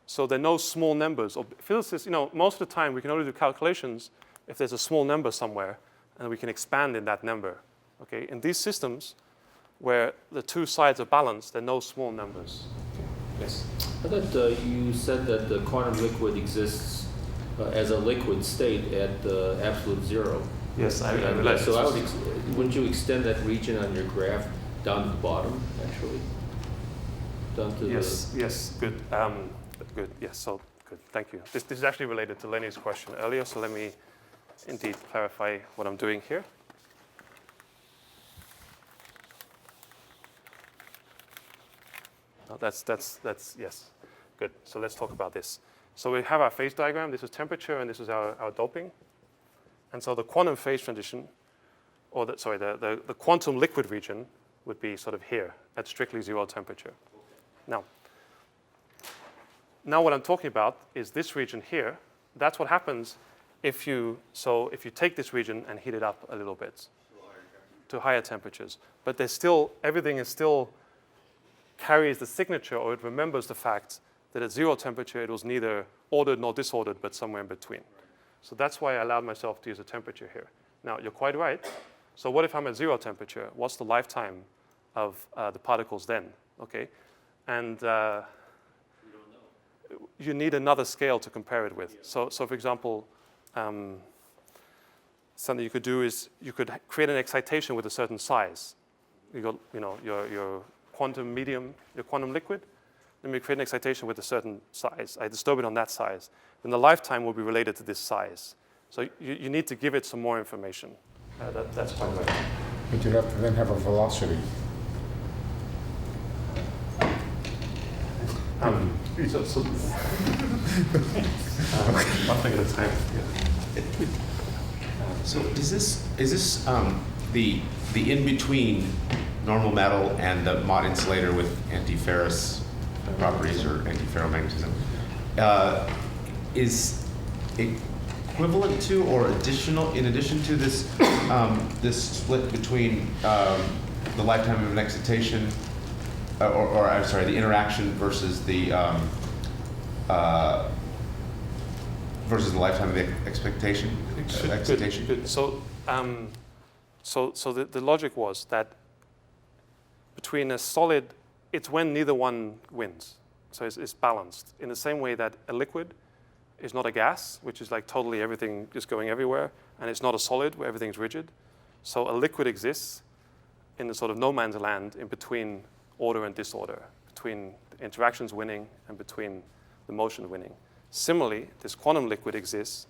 So there are no small numbers. Or physicists, most of the time we can only do calculations if there's a small number somewhere, and we can expand in that number. Okay. In these systems, where the two sides are balanced, there are no small numbers. Yes. I thought you said that the quantum liquid exists as a liquid state at absolute zero. Yes, I And, realized. so wouldn't you extend that region on your graph down to the bottom, actually? Down to Yes, good. Good, yes, so good, thank you. This is actually related to Lenny's question earlier, so let me indeed clarify what I'm doing here. No, that's yes, good. So let's talk about this. So we have our phase diagram. This is temperature, and this is our doping. And so the quantum phase transition, or the quantum liquid region would be sort of here at strictly 0 temperature. Now what I'm talking about is this region here. That's what happens if you take this region and heat it up a little bit to higher temperatures. But everything is still carries the signature, or it remembers the fact that at 0 temperature it was neither ordered nor disordered, but somewhere in between. So that's why I allowed myself to use a temperature here. Now, you're quite right. So what if I'm at 0 temperature? What's the lifetime of the particles then? Okay, and you need another scale to compare it with. So for example, something you could do is you could create an excitation with a certain size. You got your quantum medium, your quantum liquid. Then we create an excitation with a certain size. I disturb it on that size. Then the lifetime will be related to this size. So you need to give it some more information. That's quite right. But you have to then have a velocity. One thing at a time. Yeah. So is this the in between normal metal and the mod insulator with antiferrous properties or antiferromagnetism is equivalent to or in addition to this this split between the lifetime of an excitation or I'm sorry, the interaction versus the lifetime of the excitation. Good. So the logic was that between a solid, it's when neither one wins. So it's balanced in the same way that a liquid is not a gas, which is like totally everything just going everywhere, and it's not a solid where everything's rigid. So a liquid exists in the sort of no man's land in between order and disorder, between the interactions winning and between the motion winning. Similarly, this quantum liquid exists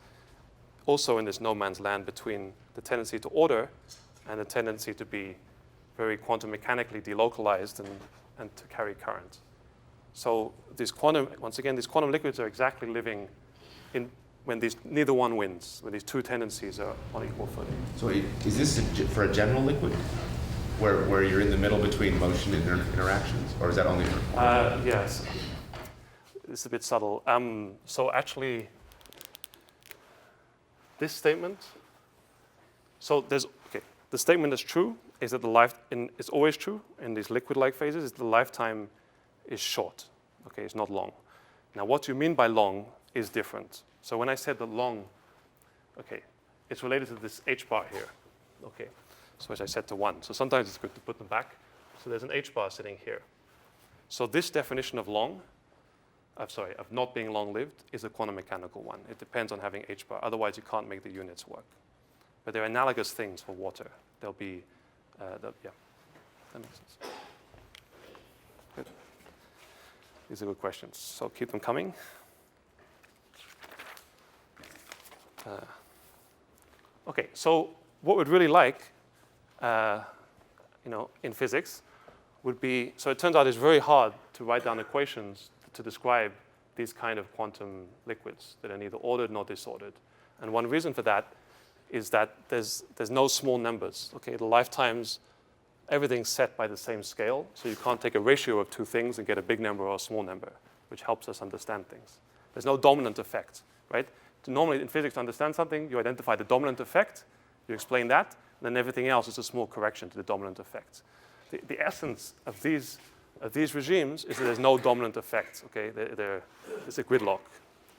also in this no man's land between the tendency to order and the tendency to be very quantum mechanically delocalized and to carry current. So these quantum liquids are exactly living in when neither one wins, when these two tendencies are on equal footing. So is this for a general liquid? Where you're in the middle between motion and interactions, or is that only for? Yes, it's a bit subtle. So actually, this statement. So the statement that's true is that it's always true in these liquid-like phases is the lifetime is short. Okay, it's not long. Now, what you mean by long is different. So when I said that long, okay, it's related to this h bar here. Okay. So as I said to 1. So sometimes it's good to put them back. So there's an h bar sitting here. So this definition of of not being long-lived is a quantum mechanical one. It depends on having h bar. Otherwise, you can't make the units work. But there are analogous things for water. There'll be, yeah, that makes sense. Good. These are good questions. So keep them coming. Okay, so what we'd really like in physics would be, so it turns out it's very hard to write down equations to describe these kind of quantum liquids that are neither ordered nor disordered. And one reason for that is that there's no small numbers. Okay, the lifetimes, everything's set by the same scale, so you can't take a ratio of two things and get a big number or a small number, which helps us understand things. There's no dominant effect, right? Normally in physics, to understand something, you identify the dominant effect, you explain that, and then everything else is a small correction to the dominant effect. The essence of these regimes is that there's no dominant effect. Okay, it's a gridlock.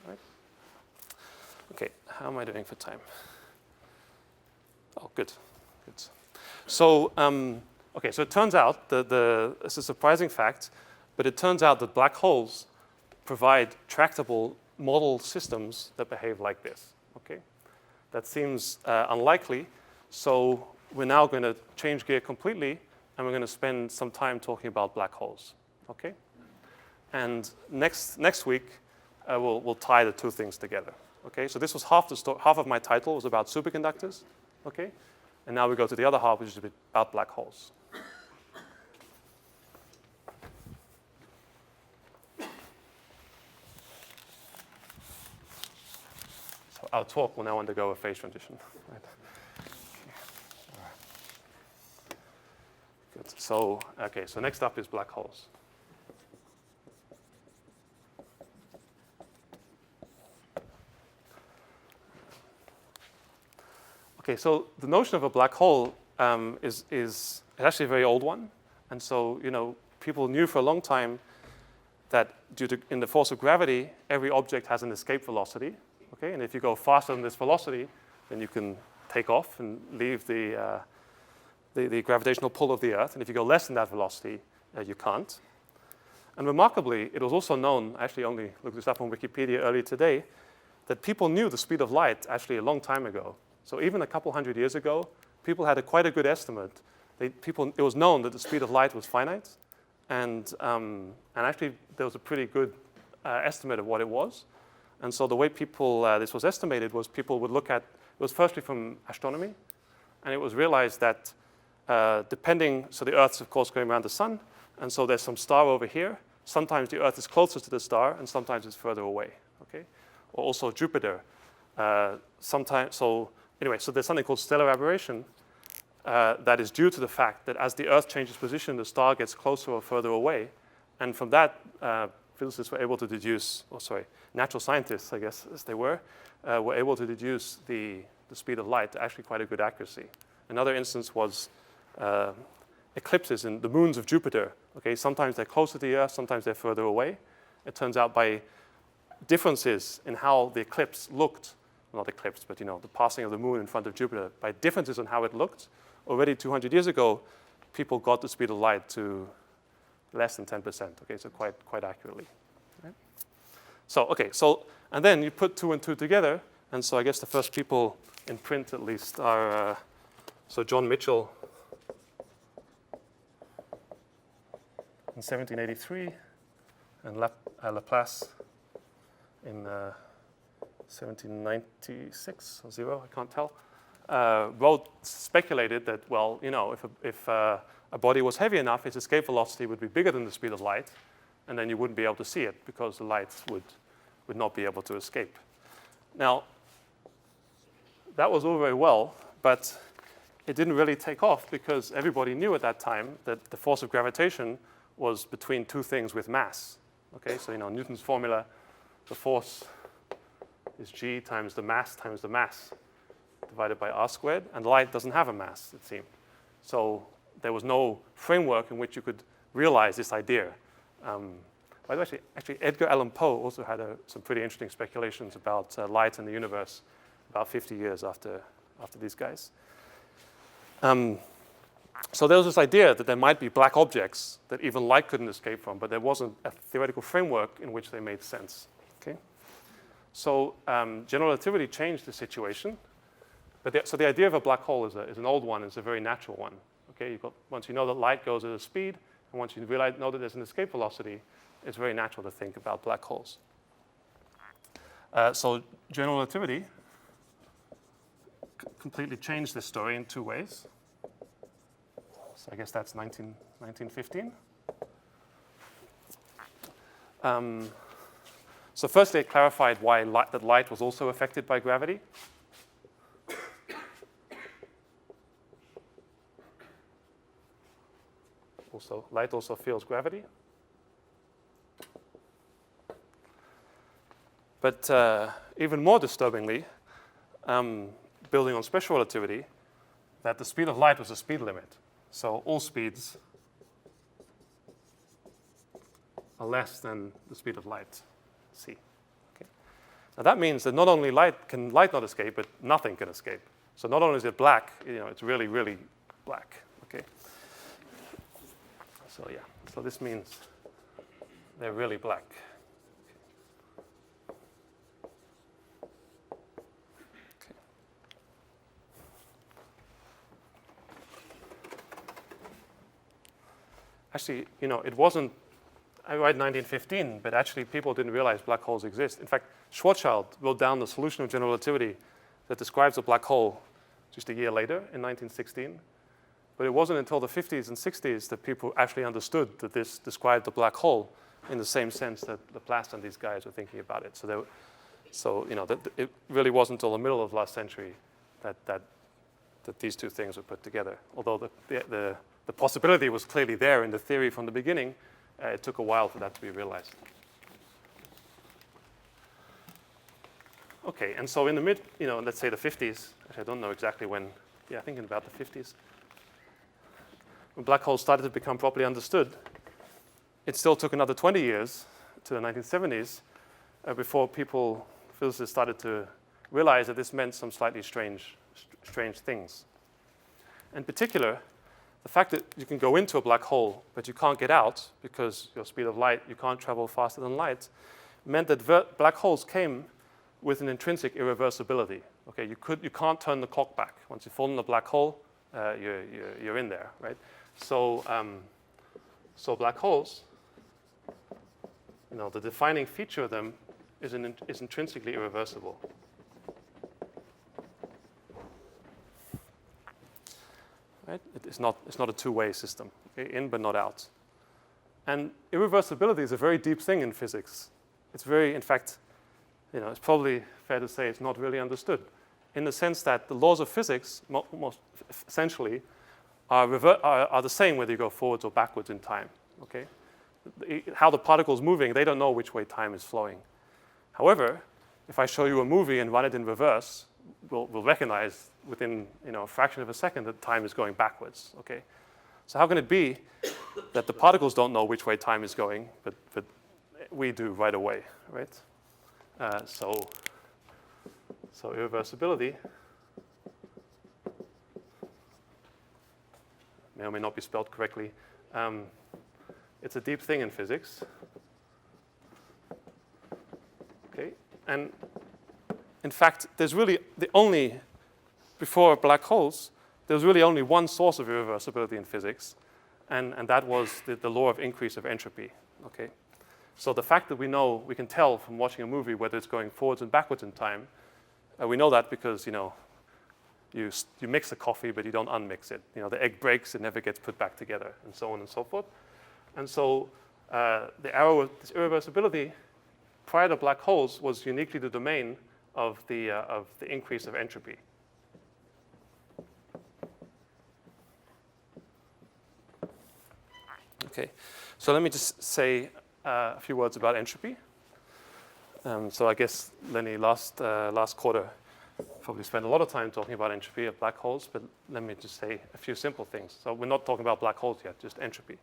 Right? Okay, how am I doing for time? Oh, good. So, okay, so it turns out it's a surprising fact, but it turns out that black holes provide tractable model systems that behave like this. Okay, that seems unlikely. So we're now going to change gear completely, and we're going to spend some time talking about black holes. Okay, and next week we'll tie the two things together. Okay, so this was half of my title was about superconductors. Okay, and now we go to the other half, which is about black holes. So our talk will now undergo a phase transition. Right. Okay. Right. Good. So, okay, so next up is black holes. Okay, so the notion of a black hole is actually a very old one. And so, people knew for a long time that in the force of gravity, every object has an escape velocity. Okay, and if you go faster than this velocity, then you can take off and leave the gravitational pull of the Earth. And if you go less than that velocity, you can't. And remarkably, it was also known, I actually only looked this up on Wikipedia earlier today, that people knew the speed of light actually a long time ago. So even a couple hundred years ago, people had quite a good estimate. It was known that the speed of light was finite, and actually there was a pretty good estimate of what it was. And so the way this was estimated was people would look at, it was firstly from astronomy, and it was realized that so the Earth's of course going around the sun, and so there's some star over here. Sometimes the Earth is closer to the star, and sometimes it's further away. Okay, or also Jupiter. So there's something called stellar aberration that is due to the fact that as the Earth changes position, the star gets closer or further away. And from that, physicists were able to deduce, natural scientists, I guess, as they were able to deduce the speed of light to actually quite a good accuracy. Another instance was eclipses in the moons of Jupiter. Okay, sometimes they're closer to the Earth, sometimes they're further away. It turns out by differences in how the eclipse looked, not eclipse, but the passing of the moon in front of Jupiter, by differences in how it looked, already 200 years ago, people got the speed of light to less than 10%. Okay, so quite accurately. Right? So and then you put 2 and 2 together, and so I guess the first people in print at least are John Mitchell in 1783, and Laplace in 1796 or 0, I can't tell, speculated that, well, if a body was heavy enough, its escape velocity would be bigger than the speed of light, and then you wouldn't be able to see it because the light would not be able to escape. Now, that was all very well, but it didn't really take off because everybody knew at that time that the force of gravitation was between two things with mass. Okay, so Newton's formula, the force is g times the mass divided by r squared, and light doesn't have a mass, it seemed. So there was no framework in which you could realize this idea. By the way, actually, Edgar Allan Poe also had some pretty interesting speculations about light and the universe about 50 years after these guys. So there was this idea that there might be black objects that even light couldn't escape from, but there wasn't a theoretical framework in which they made sense. Okay? So general relativity changed the situation. So the idea of a black hole is an old one, it's a very natural one. Okay? Once you know that light goes at a speed, and once you know that there's an escape velocity, it's very natural to think about black holes. So general relativity completely changed this story in two ways. So I guess that's 1915. So firstly, it clarified why that light was also affected by gravity. Light also feels gravity. But even more disturbingly, building on special relativity, that the speed of light was a speed limit. So all speeds are less than the speed of light, c. Okay. Now that means that not only light not escape, but nothing can escape. So not only is it black, it's really, really black. Okay. So yeah, so this means they're really black. Okay. Actually, it wasn't, I write 1915, but actually people didn't realize black holes exist. In fact, Schwarzschild wrote down the solution of general relativity that describes a black hole just a year later in 1916. But it wasn't until the 50s and 60s that people actually understood that this described the black hole in the same sense that Laplace and these guys were thinking about it. It really wasn't until the middle of last century that these two things were put together. Although the possibility was clearly there in the theory from the beginning, it took a while for that to be realized. Okay, and so in the let's say the 50s, actually I don't know exactly when, I think in about the 50s, when black holes started to become properly understood, it still took another 20 years to the 1970s before physicists started to realize that this meant some slightly strange things. In particular, the fact that you can go into a black hole, but you can't get out because your speed of light, you can't travel faster than light, meant that black holes came with an intrinsic irreversibility. Okay, you can't turn the clock back. Once you fall in a black hole, you're in there, right? So black holes, the defining feature of them is intrinsically irreversible. Right? It's not a two-way system, okay? In but not out. And irreversibility is a very deep thing in physics. It's in fact, it's probably fair to say it's not really understood, in the sense that the laws of physics, most essentially, are the same whether you go forwards or backwards in time. Okay, how the particle's moving, they don't know which way time is flowing. However, if I show you a movie and run it in reverse, we'll recognize within a fraction of a second that time is going backwards. Okay, so how can it be that the particles don't know which way time is going, but we do right away, right? So irreversibility may or may not be spelled correctly. It's a deep thing in physics. Okay, and in fact, there's really before black holes, there's really only one source of irreversibility in physics, and that was the law of increase of entropy. Okay, so the fact that we can tell from watching a movie whether it's going forwards and backwards in time, we know that because you mix the coffee, but you don't unmix it. The egg breaks, it never gets put back together, and so on and so forth. And so this irreversibility prior to black holes was uniquely the domain of the increase of entropy. Okay, so let me just say a few words about entropy. So I guess Lenny last quarter probably spent a lot of time talking about entropy of black holes, but let me just say a few simple things. So we're not talking about black holes yet, just entropy.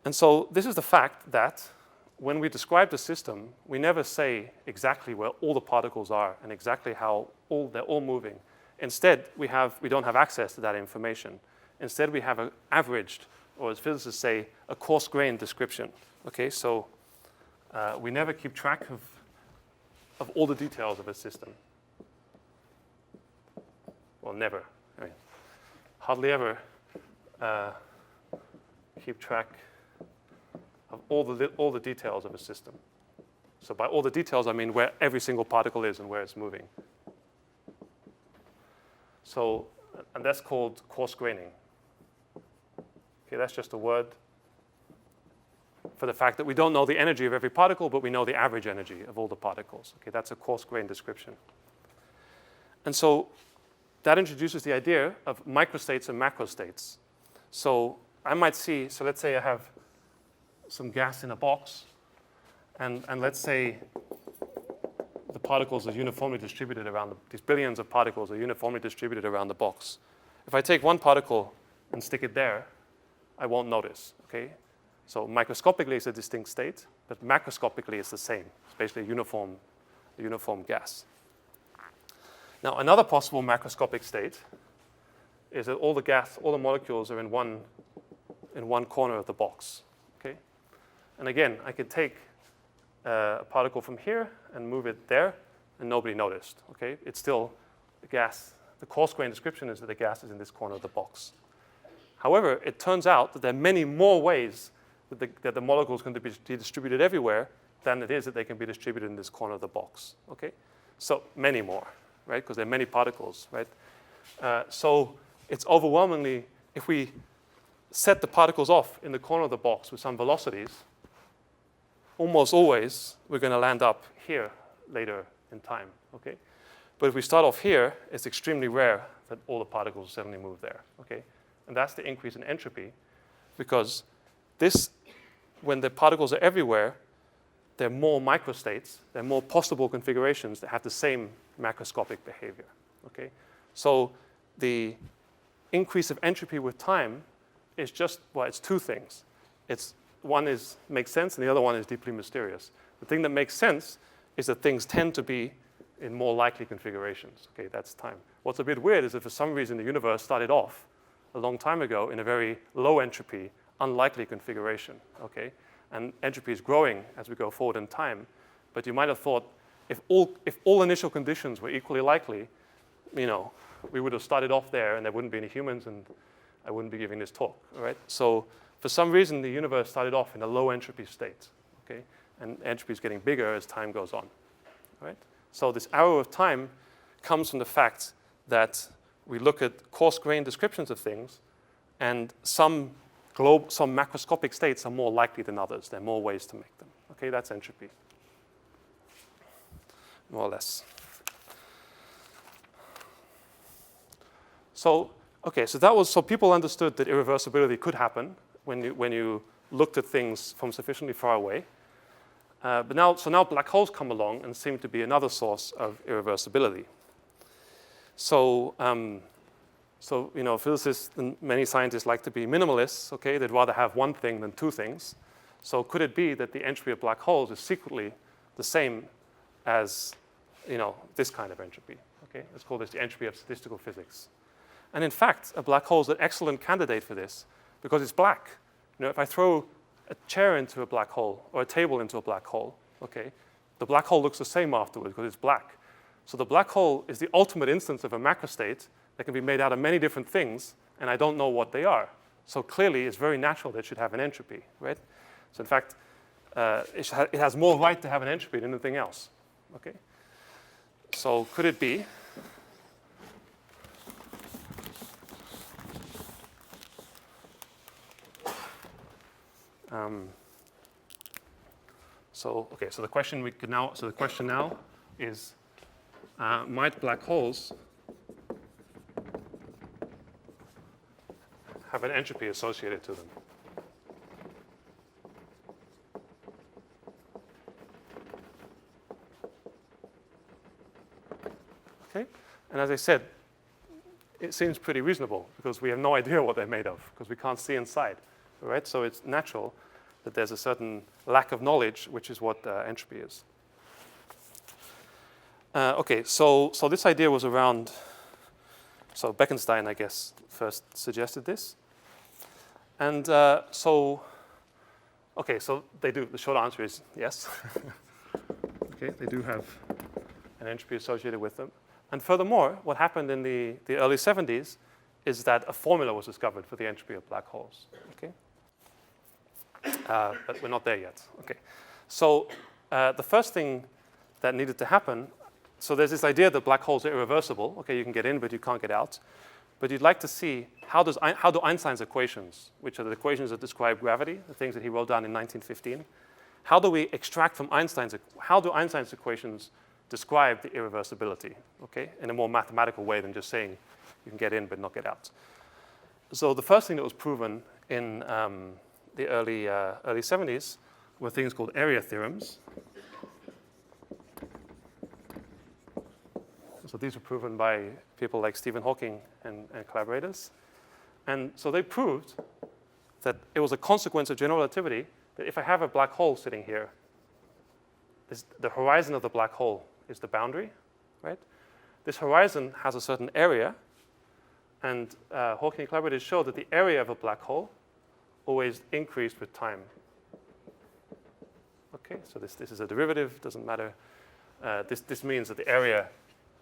And so this is the fact that when we describe the system, we never say exactly where all the particles are and exactly how they're all moving. Instead, we don't have access to that information. Instead, we have an averaged, or as physicists say, a coarse-grained description. Okay, so we never keep track of all the details of a system. Well, never. I mean, hardly ever keep track of all the details of a system. So by all the details, I mean where every single particle is and where it's moving. So, and that's called coarse graining. Okay, that's just a word for the fact that we don't know the energy of every particle, but we know the average energy of all the particles. Okay, that's a coarse-grained description. And so that introduces the idea of microstates and macrostates. So I might see, so let's say I have some gas in a box, and let's say the particles are uniformly distributed around, these billions of particles are uniformly distributed around the box. If I take one particle and stick it there, I won't notice, okay? So microscopically it's a distinct state, but macroscopically it's the same. It's basically a uniform gas. Now another possible macroscopic state is that all the molecules are in one corner of the box, okay? And again, I could take a particle from here and move it there, and nobody noticed, okay? It's still a gas. The coarse-grained description is that the gas is in this corner of the box. However, it turns out that there are many more ways that the molecules can be distributed everywhere than it is that they can be distributed in this corner of the box, okay? So many more, right? Because there are many particles, right? So it's overwhelmingly, if we set the particles off in the corner of the box with some velocities, almost always we're going to land up here later in time, okay? But if we start off here, it's extremely rare that all the particles suddenly move there, okay? And that's the increase in entropy, because when the particles are everywhere, there are more microstates, there are more possible configurations that have the same macroscopic behavior, okay? So the increase of entropy with time is just, well, it's two things. One makes sense, and the other one is deeply mysterious. The thing that makes sense is that things tend to be in more likely configurations, okay? That's time. What's a bit weird is that for some reason the universe started off a long time ago in a very low entropy, unlikely configuration, okay? And entropy is growing as we go forward in time. But you might have thought if all initial conditions were equally likely, we would have started off there and there wouldn't be any humans and I wouldn't be giving this talk, all right? So for some reason, the universe started off in a low entropy state, okay? And entropy is getting bigger as time goes on, all right? So this arrow of time comes from the fact that we look at coarse-grained descriptions of things, and some macroscopic states are more likely than others. There are more ways to make them. Okay, that's entropy, more or less. So people understood that irreversibility could happen when you looked at things from sufficiently far away. But now black holes come along and seem to be another source of irreversibility. So physicists and many scientists like to be minimalists, okay? They'd rather have one thing than two things. So could it be that the entropy of black holes is secretly the same as, this kind of entropy, okay? Let's call this the entropy of statistical physics. And in fact, a black hole is an excellent candidate for this because it's black. If I throw a chair into a black hole or a table into a black hole, okay, the black hole looks the same afterwards because it's black. So the black hole is the ultimate instance of a macrostate that can be made out of many different things, and I don't know what they are. So clearly, it's very natural that it should have an entropy, right? So in fact, it has more right to have an entropy than anything else, okay? So could it be so the question now is, might black holes have an entropy associated to them? Okay, and as I said, it seems pretty reasonable because we have no idea what they're made of because we can't see inside, right? So it's natural that there's a certain lack of knowledge, which is what entropy is. So this idea was around, so Bekenstein, I guess, first suggested this. And so they do, the short answer is yes. Okay, they do have an entropy associated with them. And furthermore, what happened in the early 70s is that a formula was discovered for the entropy of black holes, okay? But we're not there yet, okay? So the first thing that needed to happen, so there's this idea that black holes are irreversible. Okay, you can get in, but you can't get out. but you'd like to see how do Einstein's equations, which are the equations that describe gravity, the things that he wrote down in 1915, how do we extract from how do Einstein's equations describe the irreversibility, okay, in a more mathematical way than just saying you can get in but not get out. So the first thing that was proven in the early 70s were things called area theorems. So these were proven by people like Stephen Hawking and collaborators. And so they proved that it was a consequence of general relativity that if I have a black hole sitting here, the horizon of the black hole is the boundary, right? This horizon has a certain area, and Hawking and collaborators showed that the area of a black hole always increased with time. Okay, so this is a derivative, doesn't matter. This means that the area,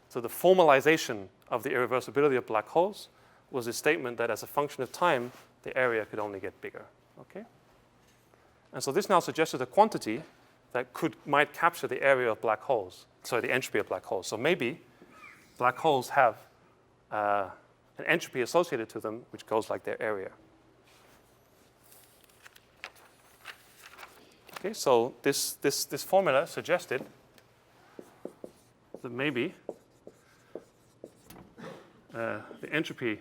so the formalization of the irreversibility of black holes was a statement that as a function of time, the area could only get bigger, okay? And so this now suggested a quantity that might capture the area of black holes, sorry, the entropy of black holes. So maybe black holes have an entropy associated to them, which goes like their area. Okay, so this formula suggested that maybe the entropy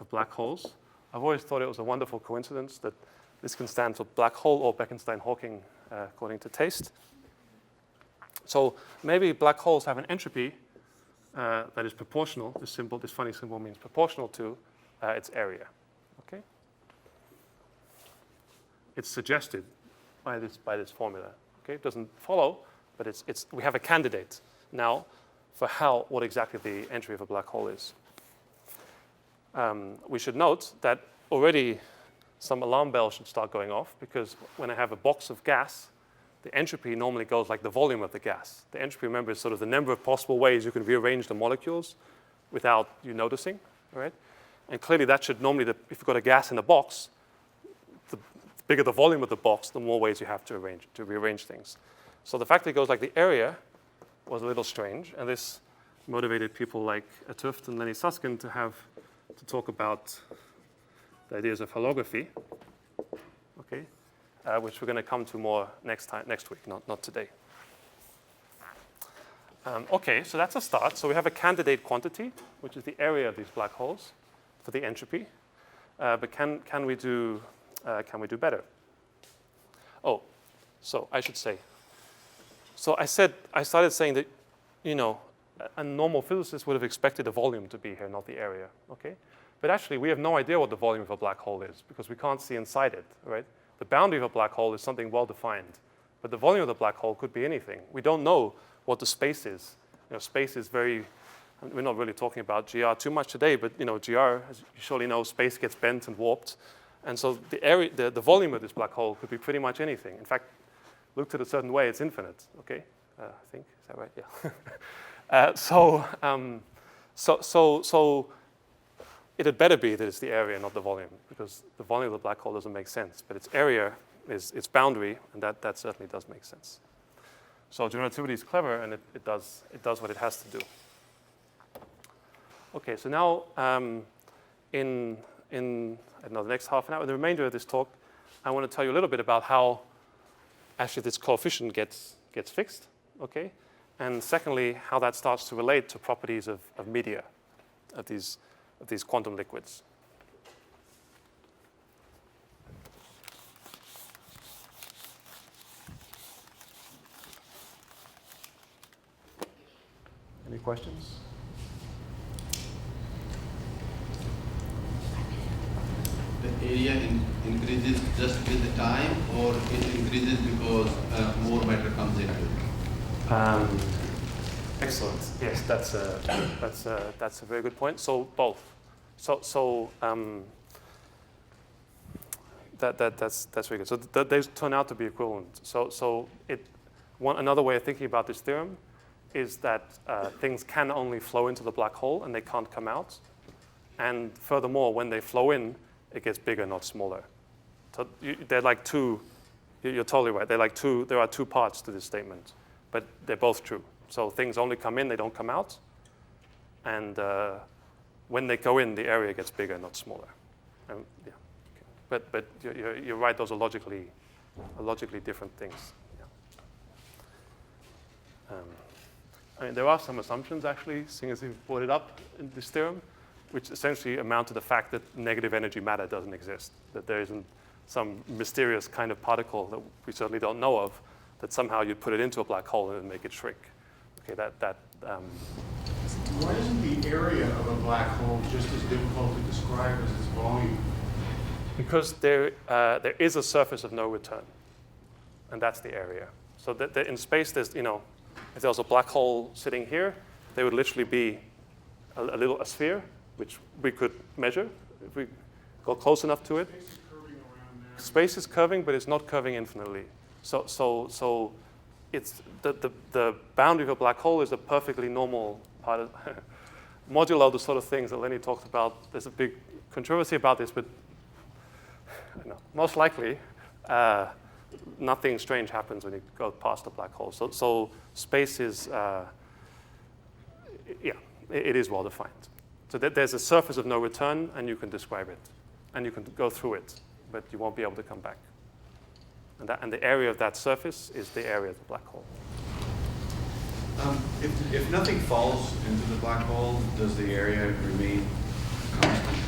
of black holes, I've always thought it was a wonderful coincidence that this can stand for black hole or Bekenstein-Hawking according to taste. So maybe black holes have an entropy that is proportional. This funny symbol means proportional to its area. Okay? It's suggested by this formula. Okay? It doesn't follow, but we have a candidate now for what exactly the entropy of a black hole is. We should note that already some alarm bells should start going off, because when I have a box of gas, the entropy normally goes like the volume of the gas. The entropy, remember, is sort of the number of possible ways you can rearrange the molecules without you noticing, right? And clearly that should normally, if you've got a gas in a box, the bigger the volume of the box, the more ways you have to rearrange things. So the fact that it goes like the area was a little strange, and this motivated people like Tuft and Lenny Susskind to talk about the ideas of holography, okay, which we're going to come to more next week, not today. Okay, so that's a start. So we have a candidate quantity, which is the area of these black holes for the entropy. But can we do better? Oh, so I should say. So I started saying that, a normal physicist would have expected the volume to be here, not the area. Okay. But actually, we have no idea what the volume of a black hole is, because we can't see inside it, right? The boundary of a black hole is something well-defined, but the volume of the black hole could be anything. We don't know what the space is. Space is we're not really talking about GR too much today, but GR, as you surely know, space gets bent and warped. And so the volume of this black hole could be pretty much anything. In fact, looked at a certain way, it's infinite, okay? I think, is that right? Yeah. So it had better be that it's the area, not the volume, because the volume of the black hole doesn't make sense. But its area is its boundary, and that certainly does make sense. So general relativity is clever, and it does what it has to do. Okay, so now in the next half an hour, the remainder of this talk, I want to tell you a little bit about how actually this coefficient gets fixed, okay? And secondly, how that starts to relate to properties of media, of these quantum liquids. Any questions? The area increases just with the time, or it increases because more matter comes into it? Excellent. Yes, that's a very good point. So both. That's very good. So they turn out to be equivalent. So another way of thinking about this theorem is that things can only flow into the black hole and they can't come out. And furthermore, when they flow in, it gets bigger, not smaller. So they're like two. You're totally right. They're like two. There are two parts to this statement, but they're both true. So things only come in, they don't come out. And when they go in, the area gets bigger, not smaller. Yeah. Okay. But you're right, those are logically different things. Yeah. I mean, there are some assumptions, actually, seeing as you've brought it up in this theorem, which essentially amount to the fact that negative energy matter doesn't exist, that there isn't some mysterious kind of particle that we certainly don't know of, that somehow you'd put it into a black hole and make it shrink. Okay, Why isn't the area of a black hole just as difficult to describe as its volume? Because there is a surface of no return, and that's the area. So that in space, there's, if there was a black hole sitting here, there would literally be a sphere, which we could measure if we got close enough to it. Space is curving around there. Space is curving, but it's not curving infinitely. So it's the boundary of a black hole is a perfectly normal part of modulo the sort of things that Lenny talked about. There's a big controversy about this, but most likely nothing strange happens when you go past a black hole. So space is, it is well defined. So there's a surface of no return, and you can describe it, and you can go through it, but you won't be able to come back. And the area of that surface is the area of the black hole. If nothing falls into the black hole, does the area remain constant?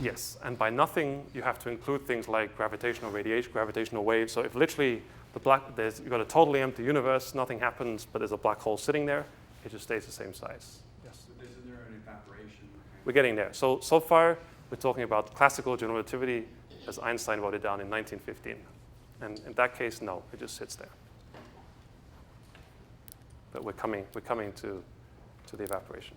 Yes, and by nothing, you have to include things like gravitational radiation, gravitational waves. So if literally you've got a totally empty universe, nothing happens, but there's a black hole sitting there, it just stays the same size. Yes. Isn't there an evaporation? We're getting there. So far, we're talking about classical general relativity as Einstein wrote it down in 1915. And in that case, no, it just sits there. But we're coming to the evaporation.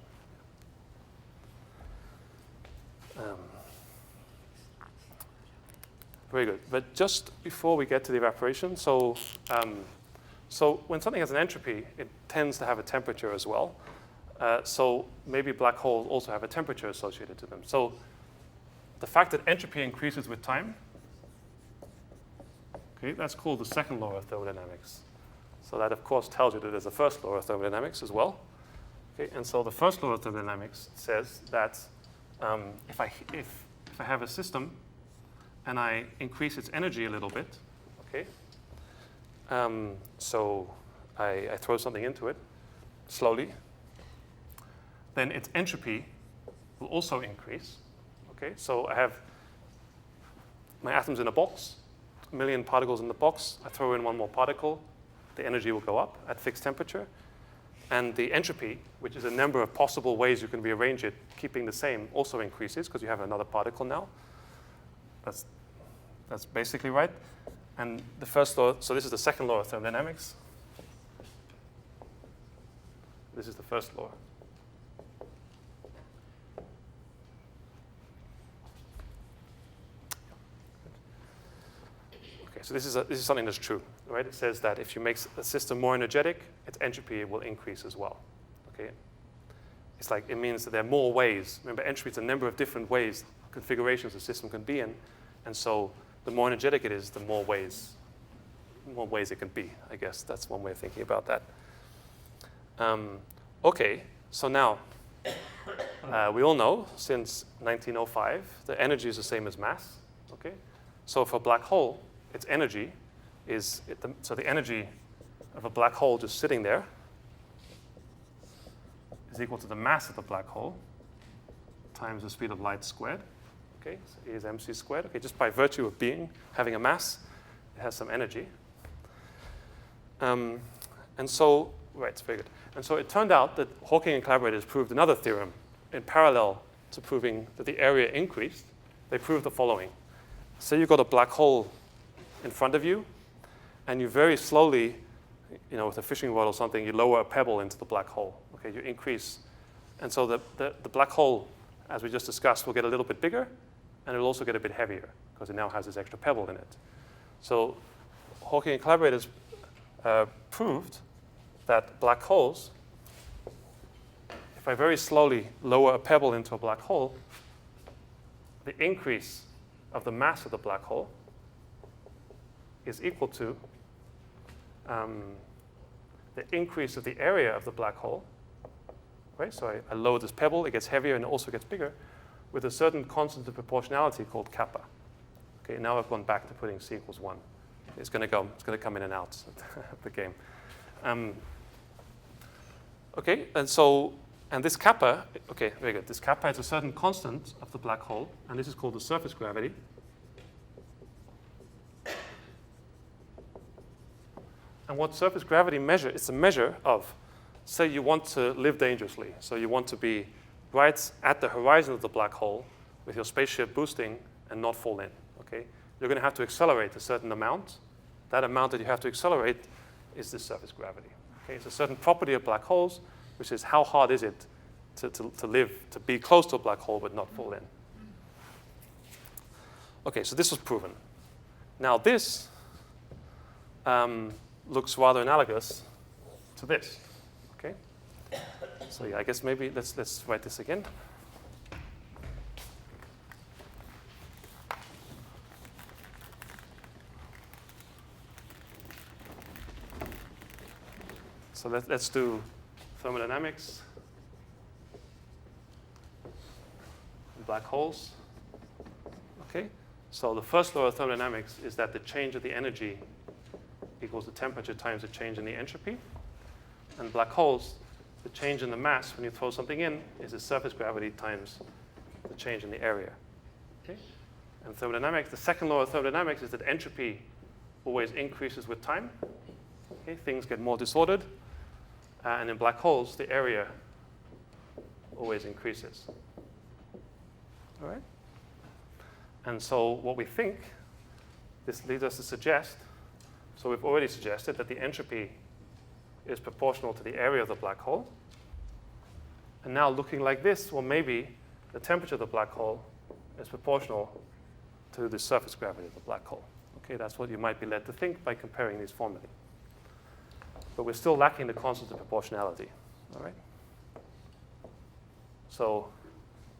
Very good. But just before we get to the evaporation, so when something has an entropy, it tends to have a temperature as well. So maybe black holes also have a temperature associated to them. So the fact that entropy increases with time, okay, that's called the second law of thermodynamics. So that, of course, tells you that there's a first law of thermodynamics as well. Okay, and so the first law of thermodynamics says that if I have a system and I increase its energy a little bit, okay, so I throw something into it slowly, then its entropy will also increase. Okay, so I have my atoms in a box, 1 million particles in the box. I throw in one more particle, the energy will go up at fixed temperature. And the entropy, which is a number of possible ways you can rearrange it, keeping the same, also increases because you have another particle now. That's basically right. And the first law, so this is the second law of thermodynamics. This is the first law. Okay, so this is something that's true, right? It says that if you make a system more energetic, its entropy will increase as well. Okay, it's like it means that there are more ways. Remember, entropy is a number of different ways, configurations a system can be in, and so the more energetic it is, the more ways it can be. I guess that's one way of thinking about that. Okay, so now we all know since 1905 the energy is the same as mass. Okay, so for a black hole, its energy is so the energy of a black hole just sitting there is equal to the mass of the black hole times the speed of light squared. Okay, so E is mc squared. Okay, just by virtue of having a mass, it has some energy. And so, right, very good. And so it turned out that Hawking and collaborators proved another theorem in parallel to proving that the area increased. They proved the following. Say you've got a black hole in front of you, and you very slowly, with a fishing rod or something, you lower a pebble into the black hole. Okay, you increase. And so the black hole, as we just discussed, will get a little bit bigger, and it will also get a bit heavier, because it now has this extra pebble in it. So Hawking and collaborators proved that black holes, if I very slowly lower a pebble into a black hole, the increase of the mass of the black hole is equal to the increase of the area of the black hole right? So I load this pebble, it gets heavier and it also gets bigger with a certain constant of proportionality called kappa. Okay, now I've gone back to putting c equals 1. It's going to come in and out of the game. Okay, and this kappa, okay, very good. This kappa is a certain constant of the black hole, and this is called the surface gravity. And what surface gravity measures, it's a measure of, say you want to live dangerously. So you want to be right at the horizon of the black hole with your spaceship boosting and not fall in, okay? You're going to have to accelerate a certain amount. That amount that you have to accelerate is the surface gravity. Okay? It's a certain property of black holes, which is how hard is it to live, to be close to a black hole but not fall in. Okay, so this was proven. Now this looks rather analogous to this. Okay? So yeah, I guess maybe let's write this again. So let's do thermodynamics, black holes. Okay, so the first law of thermodynamics is that the change of the energy equals the temperature times the change in the entropy. And black holes, the change in the mass when you throw something in is the surface gravity times the change in the area. Okay? And thermodynamics, the second law of thermodynamics is that entropy always increases with time. Okay? Things get more disordered. And in black holes, the area always increases. All right? And so what we think, this leads us to suggest, so we've already suggested that the entropy is proportional to the area of the black hole. And now looking like this, well, maybe the temperature of the black hole is proportional to the surface gravity of the black hole. Okay, that's what you might be led to think by comparing these formulae. But we're still lacking the constant of proportionality. All right? So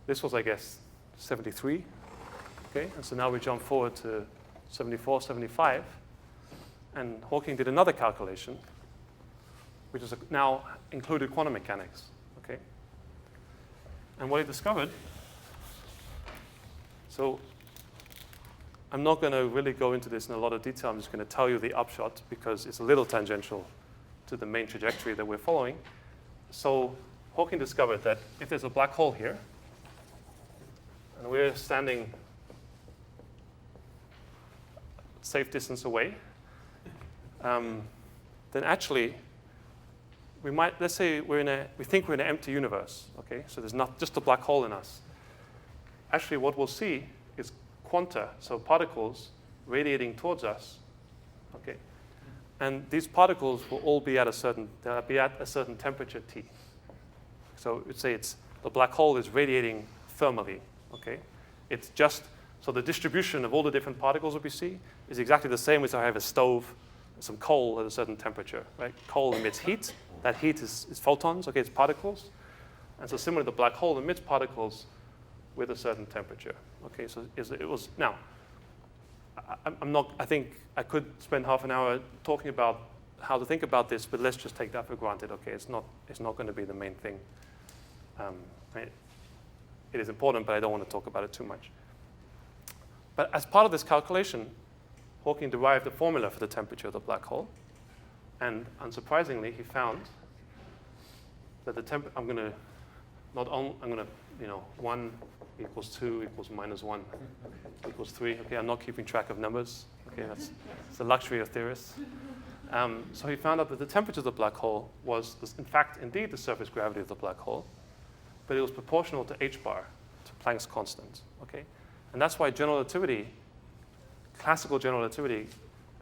this was, I guess, 73. Okay, and so now we jump forward to 74, 75. And Hawking did another calculation, which is now included quantum mechanics. Okay? And what he discovered, so I'm not going to really go into this in a lot of detail. I'm just going to tell you the upshot because it's a little tangential to the main trajectory that we're following. So Hawking discovered that if there's a black hole here, and we're standing a safe distance away, then actually we might, let's say we think we're in an empty universe, okay? So there's not just a black hole in us. Actually, what we'll see is quanta, so particles radiating towards us, okay? And these particles will all be at a certain temperature T. So let's say the black hole is radiating thermally, okay? It's just, so the distribution of all the different particles that we see is exactly the same as I have a stove, some coal at a certain temperature, right? Coal emits heat. That heat is photons, okay, it's particles. And so similarly, the black hole emits particles with a certain temperature. Okay, so it was, now, I think I could spend half an hour talking about how to think about this, but let's just take that for granted. Okay, it's not going to be the main thing. It is important, but I don't want to talk about it too much. But as part of this calculation, Hawking derived a formula for the temperature of the black hole. And unsurprisingly, he found that the temperature, I'm going to, 1 equals 2 equals minus 1 equals 3. Okay, I'm not keeping track of numbers. Okay, that's the luxury of theorists. So he found out that the temperature of the black hole was, in fact, indeed the surface gravity of the black hole, but it was proportional to h bar, to Planck's constant. Okay, and that's why general relativity, classical general relativity,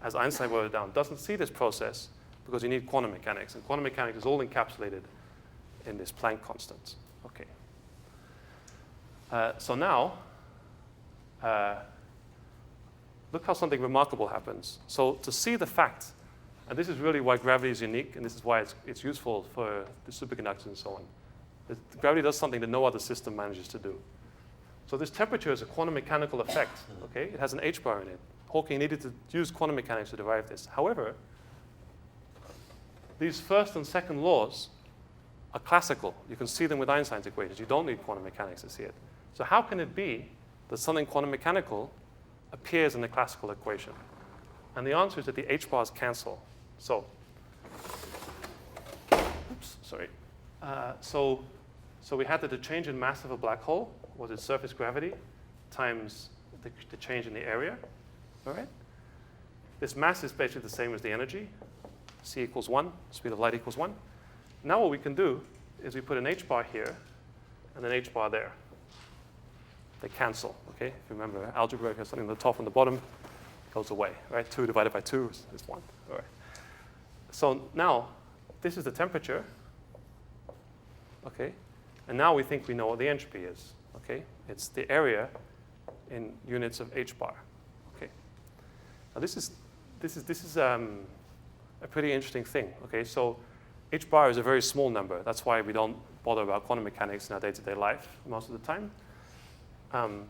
as Einstein wrote it down, doesn't see this process because you need quantum mechanics, and quantum mechanics is all encapsulated in this Planck constant. Okay. So now, look how something remarkable happens. So to see the fact, and this is really why gravity is unique, and this is why it's useful for the superconductors and so on. Gravity does something that no other system manages to do. So this temperature is a quantum mechanical effect. Okay, it has an h bar in it. Hawking needed to use quantum mechanics to derive this. However, these first and second laws are classical. You can see them with Einstein's equations. You don't need quantum mechanics to see it. So how can it be that something quantum mechanical appears in the classical equation? And the answer is that the h-bars cancel. So, oops, sorry. So we had that the change in mass of a black hole was its surface gravity times the change in the area. All right? This mass is basically the same as the energy. C equals 1, speed of light equals 1. Now what we can do is we put an h-bar here and an h-bar there. They cancel, okay? If you remember algebra, if you have something on the top and the bottom, it goes away, right? 2 divided by 2 is 1, all right? So now, this is the temperature, okay? And now we think we know what the entropy is, okay? It's the area in units of h-bar, okay? Now this is a pretty interesting thing, okay? So h-bar is a very small number. That's why we don't bother about quantum mechanics in our day-to-day life most of the time.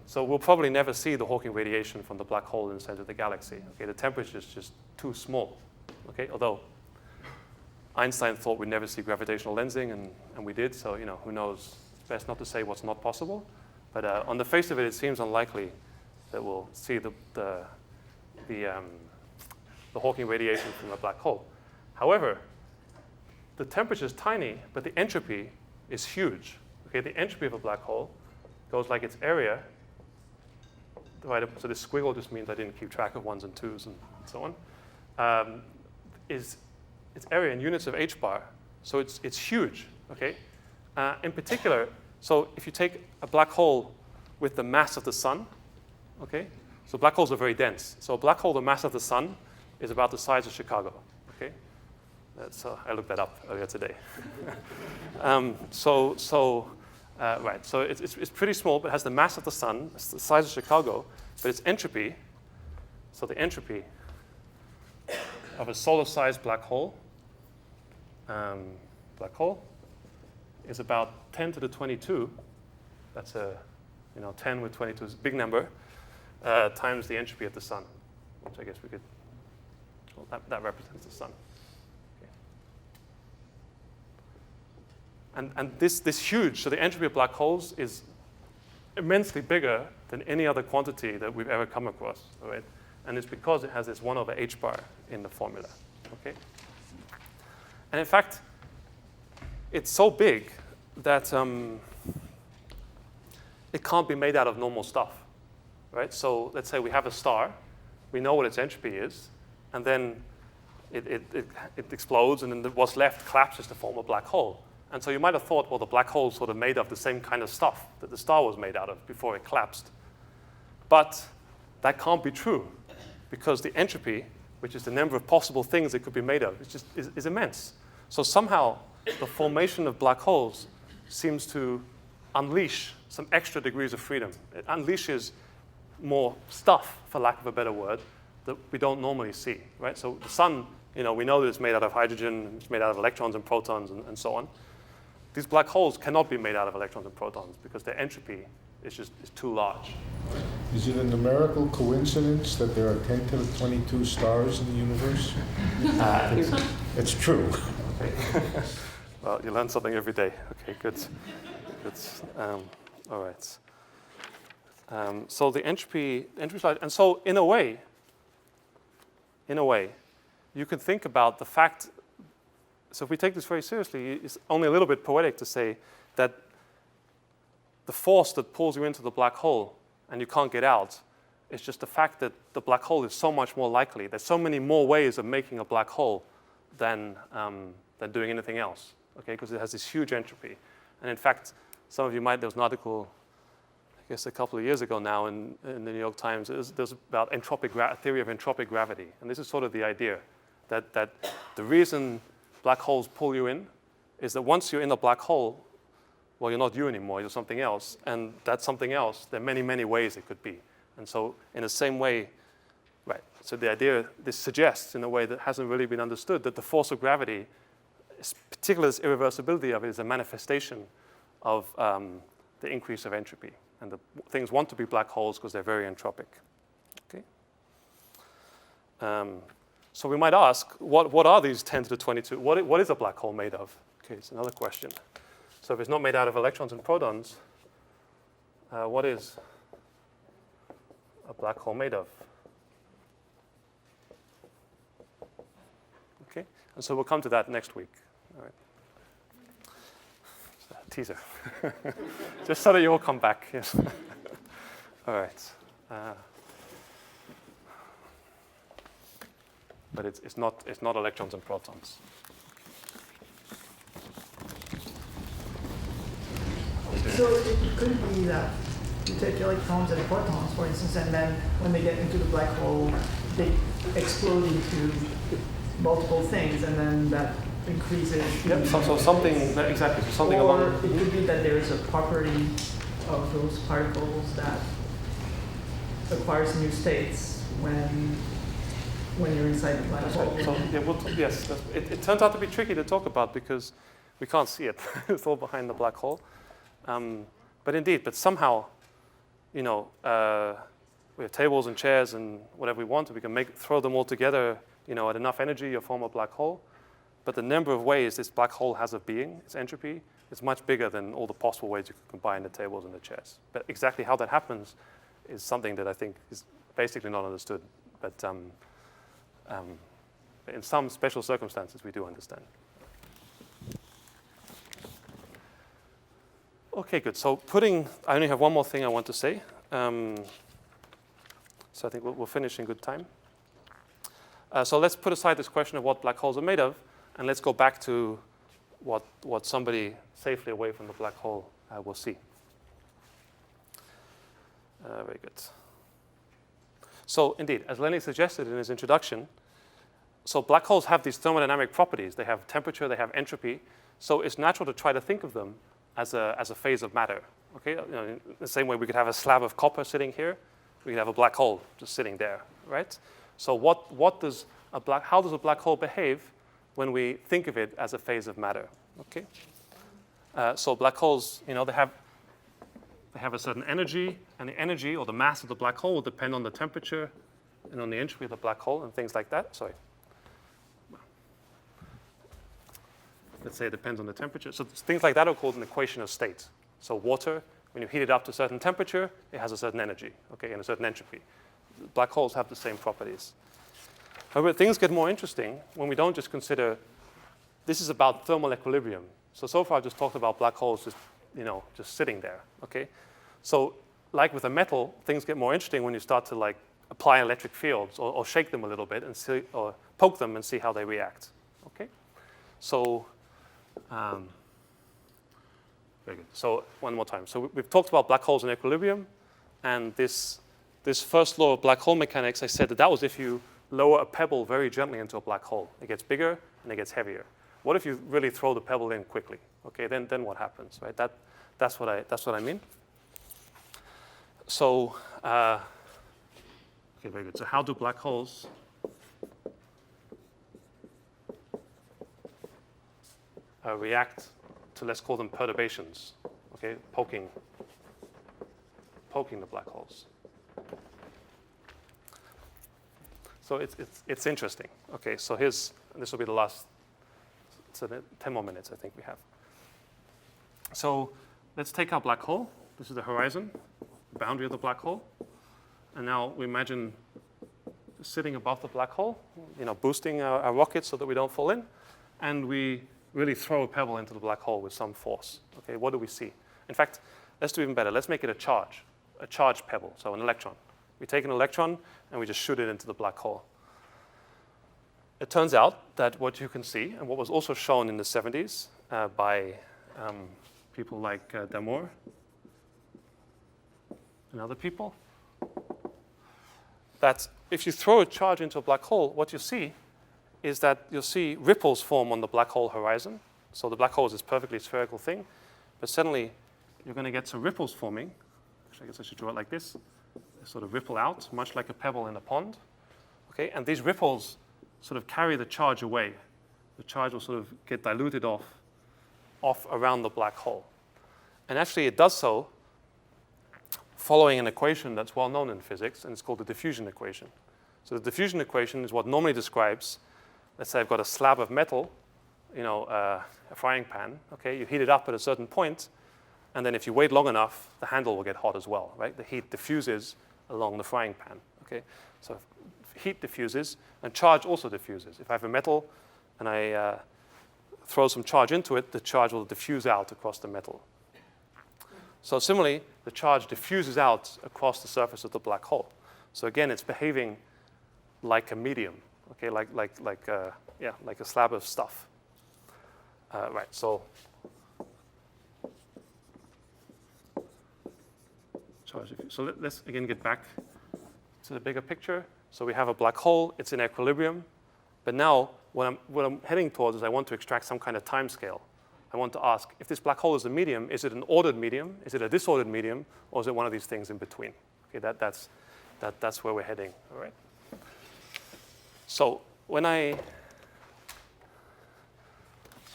So we'll probably never see the Hawking radiation from the black hole in the center of the galaxy. Okay, the temperature is just too small. Okay, although Einstein thought we'd never see gravitational lensing, and we did. So who knows? It's best not to say what's not possible. But on the face of it, it seems unlikely that we'll see the Hawking radiation from a black hole. However, the temperature is tiny, but the entropy is huge. Okay, the entropy of a black hole goes like its area divided. So this squiggle just means I didn't keep track of 1s and 2s and so on. Is its area in units of h-bar. So it's huge. Okay. In particular, so if you take a black hole with the mass of the sun, okay. So black holes are very dense. So a black hole, the mass of the sun, is about the size of Chicago. Okay. I looked that up earlier today. Right, so it's pretty small, but it has the mass of the sun, it's the size of Chicago, but its entropy, so the entropy of a solar-sized black hole is about 10 to the 22. That's 10 with 22 is a big number, times the entropy of the sun, which I guess we could, well, that represents the sun. And this huge, so the entropy of black holes is immensely bigger than any other quantity that we've ever come across, all right? And it's because it has this 1 over h-bar in the formula, okay? And in fact, it's so big that it can't be made out of normal stuff, right? So let's say we have a star, we know what its entropy is, and then it explodes, and then what's left collapses to form a black hole. And so you might have thought, well, the black hole is sort of made of the same kind of stuff that the star was made out of before it collapsed. But that can't be true, because the entropy, which is the number of possible things it could be made of, is immense. So somehow the formation of black holes seems to unleash some extra degrees of freedom. It unleashes more stuff, for lack of a better word, that we don't normally see, right? So the sun, we know that it's made out of hydrogen, it's made out of electrons and protons and so on. These black holes cannot be made out of electrons and protons because their entropy is too large. Is it a numerical coincidence that there are 10 to the 22 stars in the universe? It's true. Okay. Well, you learn something every day. Okay, good. All right. So the entropy slide, and so in a way, you can think about the fact. So if we take this very seriously, it's only a little bit poetic to say that the force that pulls you into the black hole and you can't get out is just the fact that the black hole is so much more likely. There's so many more ways of making a black hole than doing anything else, okay? Because it has this huge entropy. And in fact, some of you there was an article, I guess a couple of years ago now in the New York Times, there's about theory of entropic gravity. And this is sort of the idea that the reason black holes pull you in is that once you're in a black hole, well, you're not you anymore, you're something else. And that something else, there are many, many ways it could be. And so in the same way, right, so the idea, this suggests in a way that hasn't really been understood that the force of gravity, particularly this irreversibility of it, is a manifestation of the increase of entropy. And the things want to be black holes because they're very entropic. Okay? So we might ask, what are these 10 to the 22? What is a black hole made of? Okay, it's another question. So if it's not made out of electrons and protons, what is a black hole made of? Okay, and so we'll come to that next week. All right. Teaser. Just so that you all come back. Yes. All right. But it's not electrons and protons. So it could be that you take electrons and protons, for instance, and then when they get into the black hole, they explode into multiple things, and then that increases. Yep. So something exactly. So something or along. it could be that there is a property of those particles that acquires new states when you're inside the black hole. So yeah, yes, it turns out to be tricky to talk about because we can't see it. It's all behind the black hole. But somehow, we have tables and chairs and whatever we want. We can throw them all together, at enough energy, you form a black hole. But the number of ways this black hole has of being, its entropy, is much bigger than all the possible ways you can combine the tables and the chairs. But exactly how that happens is something that I think is basically not understood. But in some special circumstances, we do understand. Okay, good. So I only have one more thing I want to say. So I think we'll finish in good time. So let's put aside this question of what black holes are made of, and let's go back to what somebody safely away from the black hole will see. Very good. So indeed, as Lenny suggested in his introduction, so black holes have these thermodynamic properties. They have temperature, they have entropy. So it's natural to try to think of them as a phase of matter. Okay, in the same way we could have a slab of copper sitting here, we could have a black hole just sitting there, right? So how does a black hole behave when we think of it as a phase of matter? Okay, so black holes, they have a certain energy, and the energy or the mass of the black hole will depend on the temperature and on the entropy of the black hole and things like that. Sorry. Let's say it depends on the temperature. So things like that are called an equation of state. So water, when you heat it up to a certain temperature, it has a certain energy, okay, and a certain entropy. Black holes have the same properties. However, things get more interesting when we don't just consider this is about thermal equilibrium. So far I've just talked about black holes just sitting there, okay? So like with a metal, things get more interesting when you start to apply electric fields or shake them a little bit and see, or poke them and see how they react, okay? So very good. So one more time. So we've talked about black holes in equilibrium, and this first law of black hole mechanics, I said that was if you lower a pebble very gently into a black hole. It gets bigger and it gets heavier. What if you really throw the pebble in quickly? Okay, then what happens, right? That's what I mean. So okay, very good. So how do black holes react to, let's call them perturbations, okay, poking the black holes. So it's interesting. Okay, so this will be the last 10 more minutes I think we have. So let's take our black hole. This is the horizon, the boundary of the black hole. And now we imagine sitting above the black hole, boosting our rocket so that we don't fall in. And we really throw a pebble into the black hole with some force. Okay, what do we see? In fact, let's do even better. Let's make it a charged pebble, so an electron. We take an electron and we just shoot it into the black hole. It turns out that what you can see, and what was also shown in the 70s by people like Damour and other people, that if you throw a charge into a black hole, what you see is that you'll see ripples form on the black hole horizon. So the black hole is this perfectly spherical thing, but suddenly you're going to get some ripples forming. Actually, I guess I should draw it like this. They sort of ripple out, much like a pebble in a pond. Okay, and these ripples sort of carry the charge away. The charge will sort of get diluted off around the black hole. And actually it does so following an equation that's well known in physics, and it's called the diffusion equation. So the diffusion equation is what normally describes, let's say I've got a slab of metal, a frying pan. Okay, you heat it up at a certain point, and then if you wait long enough, the handle will get hot as well, right? The heat diffuses along the frying pan. Okay, so heat diffuses and charge also diffuses. If I have a metal and I throw some charge into it, the charge will diffuse out across the metal. So similarly, the charge diffuses out across the surface of the black hole. So again, it's behaving like a medium, okay, like a slab of stuff. Right. So let's again get back to the bigger picture. So we have a black hole. It's in equilibrium. But now what I'm heading towards is I want to extract some kind of time scale. I want to ask, if this black hole is a medium, is it an ordered medium? Is it a disordered medium? Or is it one of these things in between? Okay, that's where we're heading. All right. So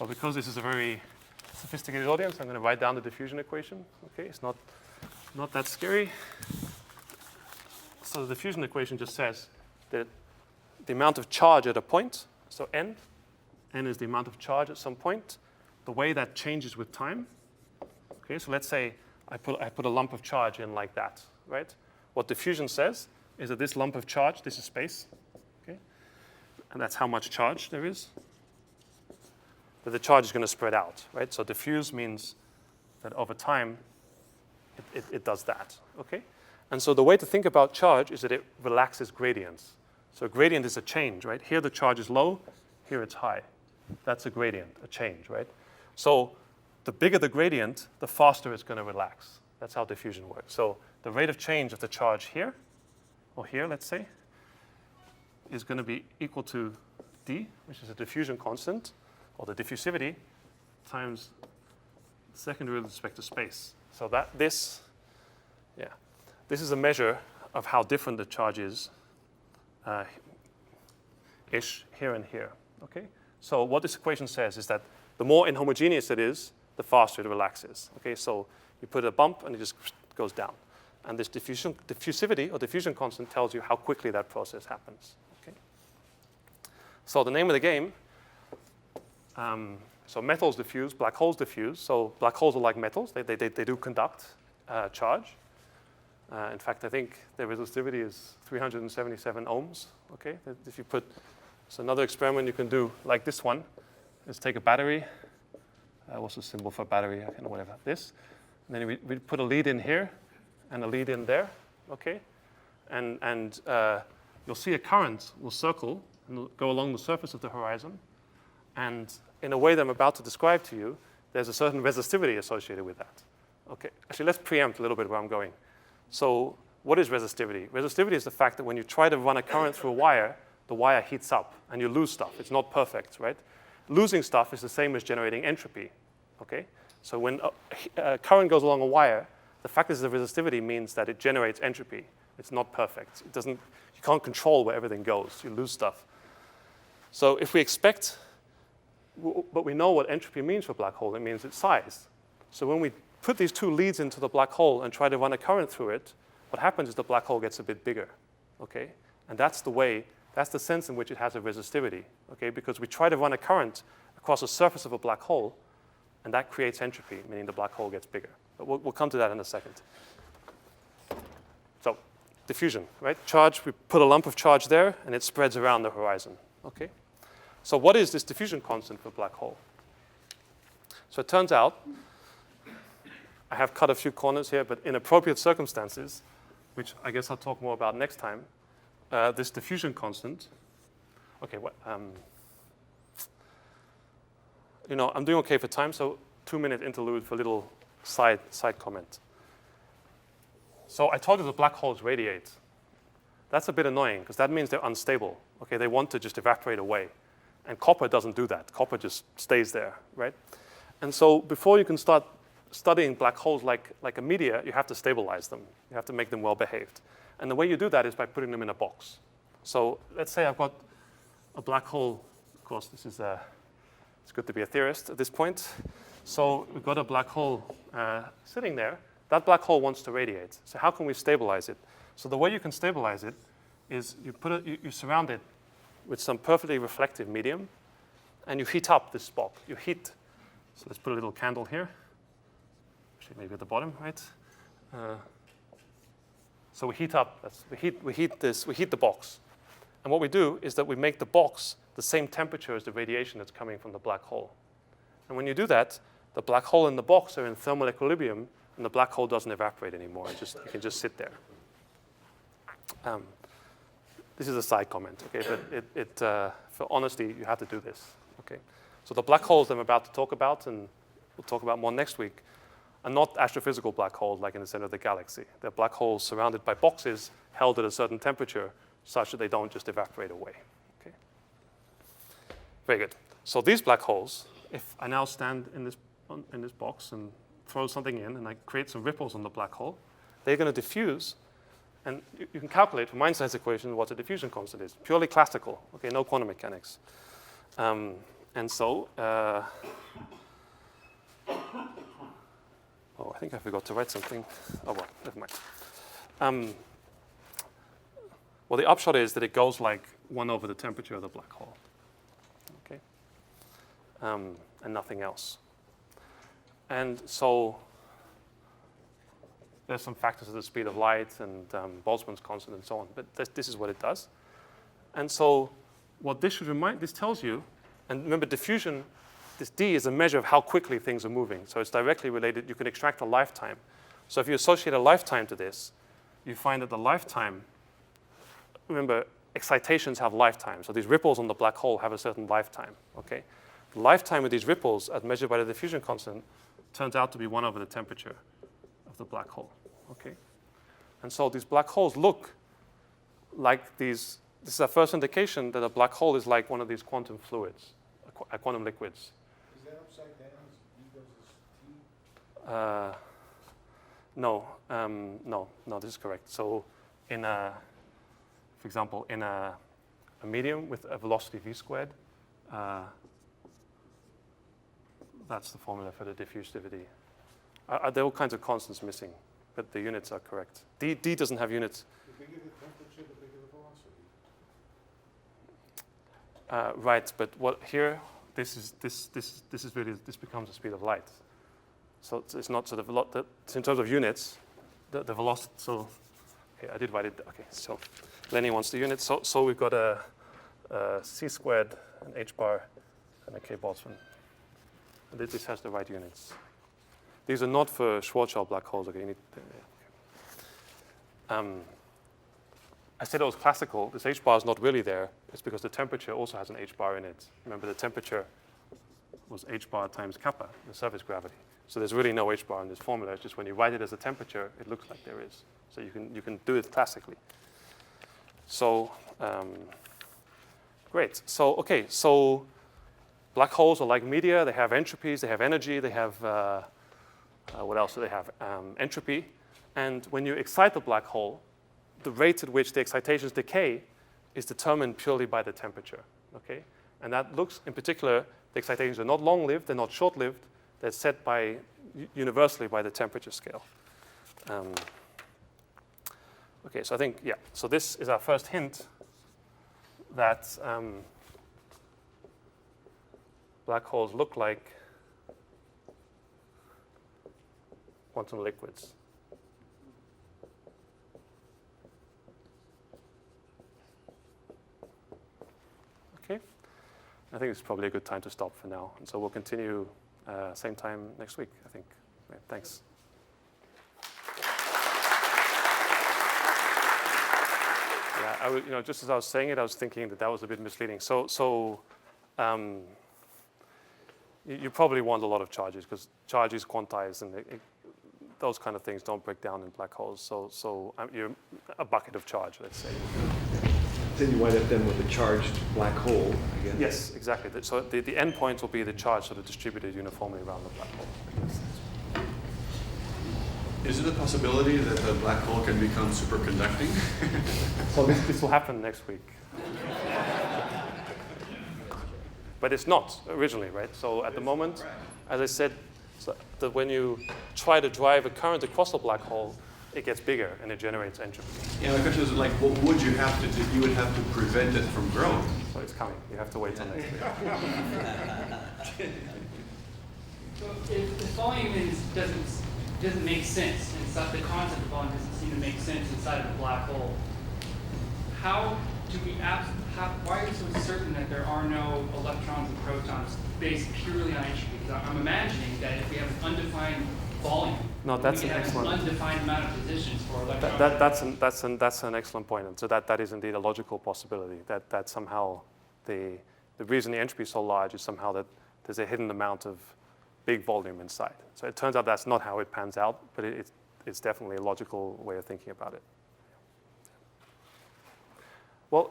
because this is a very sophisticated audience, I'm going to write down the diffusion equation. Okay, it's not that scary. So the diffusion equation just says that the amount of charge at a point, so n is the amount of charge at some point, the way that changes with time. Okay, so let's say I put a lump of charge in like that, right? What diffusion says is that this lump of charge, this is space, okay? And that's how much charge there is. But the charge is going to spread out, right? So diffuse means that over time, it does that, okay? And so the way to think about charge is that it relaxes gradients. So a gradient is a change, right? Here the charge is low, here it's high. That's a gradient, a change, right? So the bigger the gradient, the faster it's going to relax. That's how diffusion works. So the rate of change of the charge here, or here, let's say, is going to be equal to d, which is a diffusion constant, or the diffusivity, times the second derivative with respect to space. So this is a measure of how different the charge is ish here and here. Okay? So what this equation says is that the more inhomogeneous it is, the faster it relaxes. Okay? So you put a bump and it just goes down. And this diffusivity or diffusion constant tells you how quickly that process happens. Okay? So the name of the game, so metals diffuse, black holes diffuse. So black holes are like metals. They do conduct charge. In fact, I think their resistivity is 377 ohms. Okay, if you put, so another experiment you can do like this one is take a battery. What's the symbol for battery? I don't know, whatever. This, and then we put a lead in here and a lead in there. Okay, and you'll see a current will circle and go along the surface of the horizon, and in a way that I'm about to describe to you, there's a certain resistivity associated with that. Okay, actually, let's preempt a little bit where I'm going. So what is resistivity? Resistivity is the fact that when you try to run a current through a wire, the wire heats up and you lose stuff. It's not perfect, right? Losing stuff is the same as generating entropy, okay? So when a current goes along a wire, the fact that there's a resistivity means that it generates entropy. It's not perfect. You can't control where everything goes. You lose stuff. So if we expect, but we know what entropy means for a black hole, it means its size. So when we put these two leads into the black hole and try to run a current through it, what happens is the black hole gets a bit bigger, okay? And that's the sense in which it has a resistivity, okay? Because we try to run a current across the surface of a black hole, and that creates entropy, meaning the black hole gets bigger. But we'll come to that in a second. So diffusion, right? Charge, we put a lump of charge there, and it spreads around the horizon, okay? So what is this diffusion constant for a black hole? So it turns out, I have cut a few corners here, but in appropriate circumstances, which I guess I'll talk more about next time, this diffusion constant, okay, I'm doing okay for time, so 2-minute interlude for a little side comment. So I told you the black holes radiate. That's a bit annoying, because that means they're unstable. Okay, they want to just evaporate away. And copper doesn't do that. Copper just stays there, right? And so before you can start studying black holes like a meteor, you have to stabilize them. You have to make them well behaved. And the way you do that is by putting them in a box. So let's say I've got a black hole. Of course, it's good to be a theorist at this point. So we've got a black hole sitting there. That black hole wants to radiate. So how can we stabilize it? So the way you can stabilize it is you surround it with some perfectly reflective medium, and you heat up this box. You heat. So let's put a little candle here. Actually, maybe at the bottom, right? So we heat up. We heat the box. And what we do is that we make the box the same temperature as the radiation that's coming from the black hole. And when you do that, the black hole and the box are in thermal equilibrium, and the black hole doesn't evaporate anymore. You can just sit there. This is a side comment, okay? But for honesty, you have to do this, okay? So the black holes that I'm about to talk about, and we'll talk about more next week, are not astrophysical black holes like in the center of the galaxy. They're black holes surrounded by boxes held at a certain temperature such that they don't just evaporate away, okay? Very good. So these black holes, if I now stand in this box and throw something in and I create some ripples on the black hole, they're going to diffuse. And you can calculate from Einstein's equation what the diffusion constant is. Purely classical, okay, no quantum mechanics. And so, I think I forgot to write something. Oh, well, never mind. Well, the upshot is that it goes like 1 over the temperature of the black hole, okay? And nothing else. And so there's some factors of the speed of light and Boltzmann's constant and so on, but this is what it does. And so what this tells you, and remember diffusion, this D is a measure of how quickly things are moving. So it's directly related. You can extract a lifetime. So if you associate a lifetime to this, you find that the lifetime, remember, excitations have lifetimes. So these ripples on the black hole have a certain lifetime, okay? The lifetime of these ripples, as measured by the diffusion constant, turns out to be 1 over the temperature of the black hole, okay? And so these black holes look like these. This is our first indication that a black hole is like one of these quantum fluids, quantum liquids. Is that upside down? E versus T? No, this is correct. So for example, in a medium with a velocity v squared, that's the formula for the diffusivity. There are all kinds of constants missing, but the units are correct. D doesn't have units. The bigger the temperature, the bigger the velocity. Right, but what here, this becomes the speed of light. So it's not sort of in terms of units, the velocity. So okay, I did write it. Okay, so Lenny wants the units. So we've got a c squared, an h bar, and a k Boltzmann. And this has the right units. These are not for Schwarzschild black holes. Okay, you need. I said it was classical. This h bar is not really there. It's because the temperature also has an h bar in it. Remember, the temperature was h bar times kappa, the surface gravity. So there's really no h bar in this formula. It's just when you write it as a temperature, it looks like there is. So you can do it classically. So great. So okay. So black holes are like media. They have entropies. They have energy. They have what else do they have? Entropy. And when you excite the black hole, the rate at which the excitations decay is determined purely by the temperature, okay? And that looks, in particular, the excitations are not long-lived, they're not short-lived, they're set universally by the temperature scale. Okay, so I think, yeah, so this is our first hint that black holes look like quantum liquids. I think it's probably a good time to stop for now. And so we'll continue same time next week, I think. Yeah, thanks. Yeah, just as I was saying it, I was thinking that was a bit misleading. So you probably want a lot of charges because charge is quantized and those kind of things don't break down in black holes. So you're a bucket of charge, let's say. Then you wind up then with a charged black hole, I guess. Yes, exactly. So the end point will be the charge sort of distributed uniformly around the black hole. Is it a possibility that the black hole can become superconducting? Well, this will happen next week. But it's not originally, right? So at the moment, as I said, that when you try to drive a current across a black hole, it gets bigger and it generates entropy. Yeah, my question is like, what would you have to do? You would have to prevent it from growing. So it's coming. You have to wait till next year. So if the volume doesn't make sense inside, the concept of volume doesn't seem to make sense inside of a black hole, how do we why are we so certain that there are no electrons and protons based purely on entropy? Because I'm imagining that if we have an undefined volume, No, that's we an have excellent. an undefined amount of positions for electrons. That's an excellent point. And so that is indeed a logical possibility. That somehow the reason the entropy is so large is somehow that there's a hidden amount of big volume inside. So it turns out that's not how it pans out, but it's definitely a logical way of thinking about it. Well,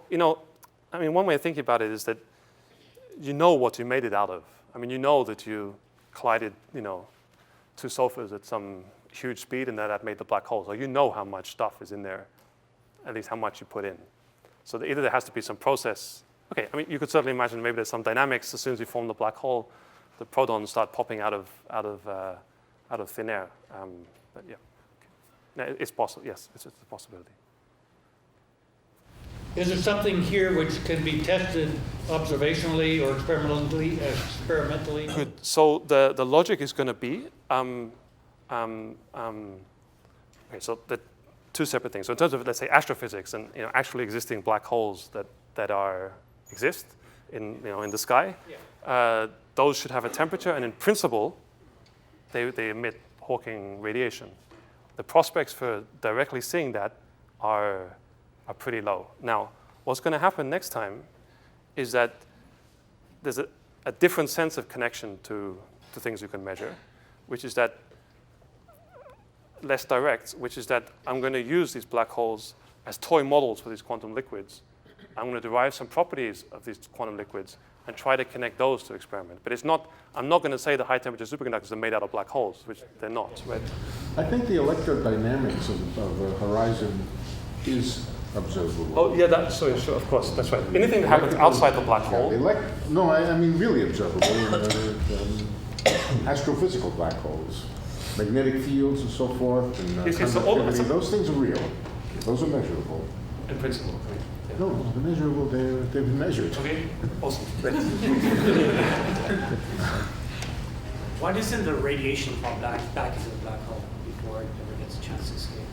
I mean, one way of thinking about it is that you know what you made it out of. I mean, you know that you collided, two sulfurs at some huge speed and that made the black hole. So you know how much stuff is in there, at least how much you put in. So either there has to be some process. Okay, I mean, you could certainly imagine maybe there's some dynamics. As soon as you form the black hole, the protons start popping out of thin air. But yeah, okay. No, it's possible. Yes, it's a possibility. Is there something here which can be tested observationally or experimentally? Good. So the logic is going to be okay. So the two separate things. So in terms of, let's say, astrophysics and actually existing black holes that exist in the sky, those should have a temperature, and in principle, they emit Hawking radiation. The prospects for directly seeing that are pretty low. Now, what's going to happen next time is that there's a different sense of connection to things you can measure, which is that less direct, which is that I'm going to use these black holes as toy models for these quantum liquids. I'm going to derive some properties of these quantum liquids and try to connect those to experiment. But I'm not going to say the high temperature superconductors are made out of black holes, which they're not, right? I think the electrodynamics of a horizon is observable. Oh, yeah, sure, of course, that's right. Anything that happens outside the black hole. No, I mean really observable. Astrophysical black holes, magnetic fields and so forth, and conductivity, those things are real. Those are measurable. In principle. No, they're measurable. They've been measured. Okay, awesome. Why doesn't the radiation fall back into the black hole before it ever gets a chance to escape?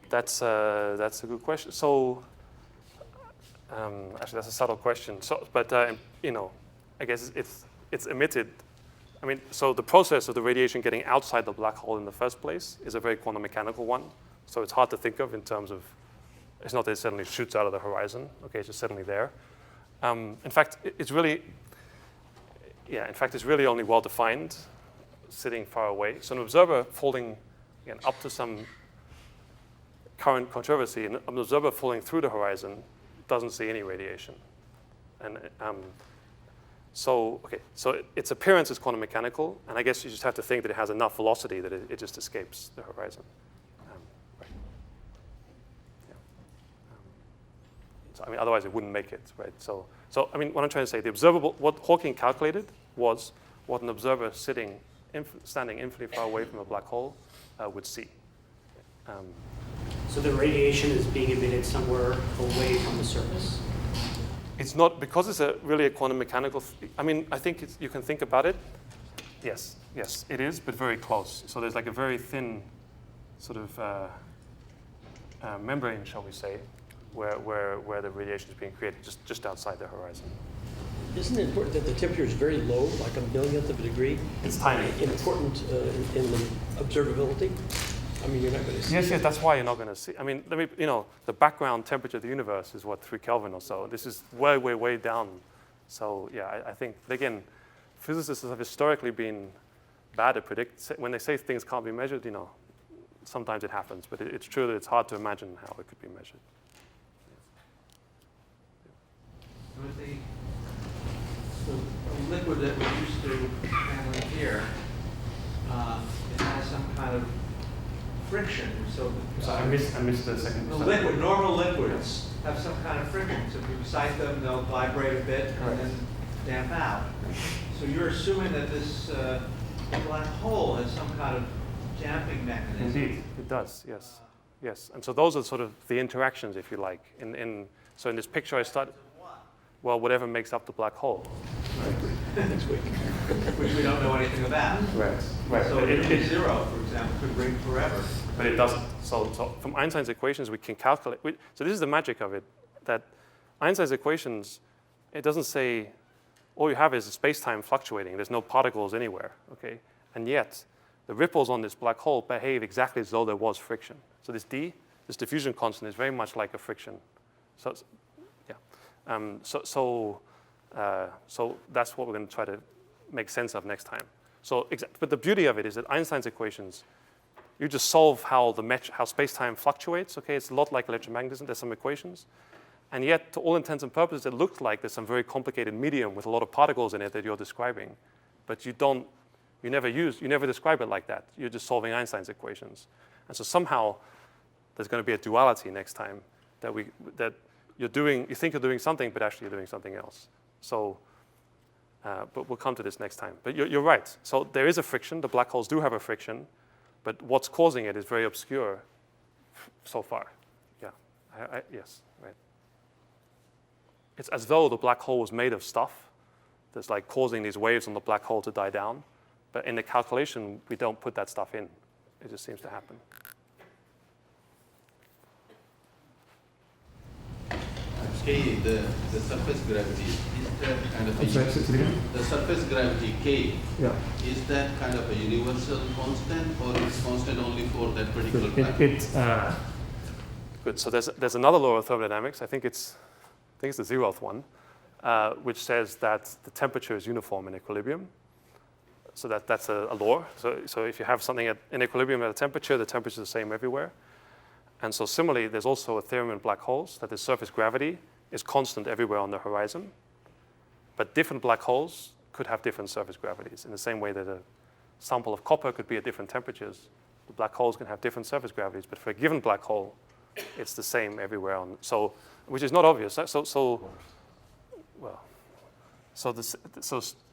That's a good question. So, actually, that's a subtle question. So, but I guess it's emitted. I mean, so the process of the radiation getting outside the black hole in the first place is a very quantum mechanical one. So it's hard to think of in terms of. It's not that it suddenly shoots out of the horizon. Okay, it's just suddenly there. In fact, it's really only well defined, sitting far away. So an observer falling up to some current controversy, an observer falling through the horizon doesn't see any radiation. And so its appearance is quantum mechanical, and I guess you just have to think that it has enough velocity that it just escapes the horizon. Right. Yeah. So I mean, otherwise it wouldn't make it, right? So I mean, what I'm trying to say, what Hawking calculated was what an observer standing infinitely far away from a black hole would see. So the radiation is being emitted somewhere away from the surface? It's not, because it's really a quantum mechanical, I mean, I think you can think about it. Yes, it is, but very close. So there's like a very thin sort of membrane, shall we say, where the radiation is being created just outside the horizon. Isn't it important that the temperature is very low, like a millionth of a degree? It's tiny. Important in the observability? I mean, you're not going to see. Yes, that's why you're not going to see. I mean, the background temperature of the universe is 3 Kelvin or so. This is way, way, way down. So yeah, I think again, physicists have historically been bad at predict. When they say things can't be measured, sometimes it happens. But it's true that it's hard to imagine how it could be measured. The liquid that we're used to handling here, it has some kind of friction. So I missed the second. Normal liquids have some kind of friction. So if you excite them, they'll vibrate a bit and then damp out. So you're assuming that this black hole has some kind of damping mechanism. Indeed, it does. Yes, yes. And so those are sort of the interactions, if you like. So in this picture, I started. Well, whatever makes up the black hole. Next week. Which we don't know anything about. Right. Right. So zero, for example, could ring forever. But it doesn't. So from Einstein's equations, we can calculate. So this is the magic of it, that Einstein's equations, it doesn't say, all you have is space-time fluctuating. There's no particles anywhere, okay? And yet, the ripples on this black hole behave exactly as though there was friction. So this D, this diffusion constant, is very much like a friction. So, yeah. So that's what we're going to try to make sense of next time. But the beauty of it is that Einstein's equations, you just solve how space-time fluctuates. Okay, it's a lot like electromagnetism. There's some equations, and yet, to all intents and purposes, it looks like there's some very complicated medium with a lot of particles in it that you're describing, but you never describe it like that. You're just solving Einstein's equations, and so somehow there's going to be a duality next time that you think you're doing something, but actually you're doing something else. So. But we'll come to this next time. But you're right. So there is a friction. The black holes do have a friction, but what's causing it is very obscure so far. Yeah. Yes. Right. It's as though the black hole was made of stuff that's like causing these waves on the black hole to die down. But in the calculation, we don't put that stuff in. It just seems to happen. K, the surface gravity, is that kind of the surface gravity K, is that kind of a universal constant, or it's constant only for that particular time? Good. So there's another law of thermodynamics. I think it's the 0th one, which says that the temperature is uniform in equilibrium. So that's a law. So if you have something in equilibrium at a temperature, the temperature is the same everywhere. And so similarly, there's also a theorem in black holes that the surface gravity is constant everywhere on the horizon. But different black holes could have different surface gravities in the same way that a sample of copper could be at different temperatures. The black holes can have different surface gravities, but for a given black hole, it's the same everywhere. Which is not obvious. So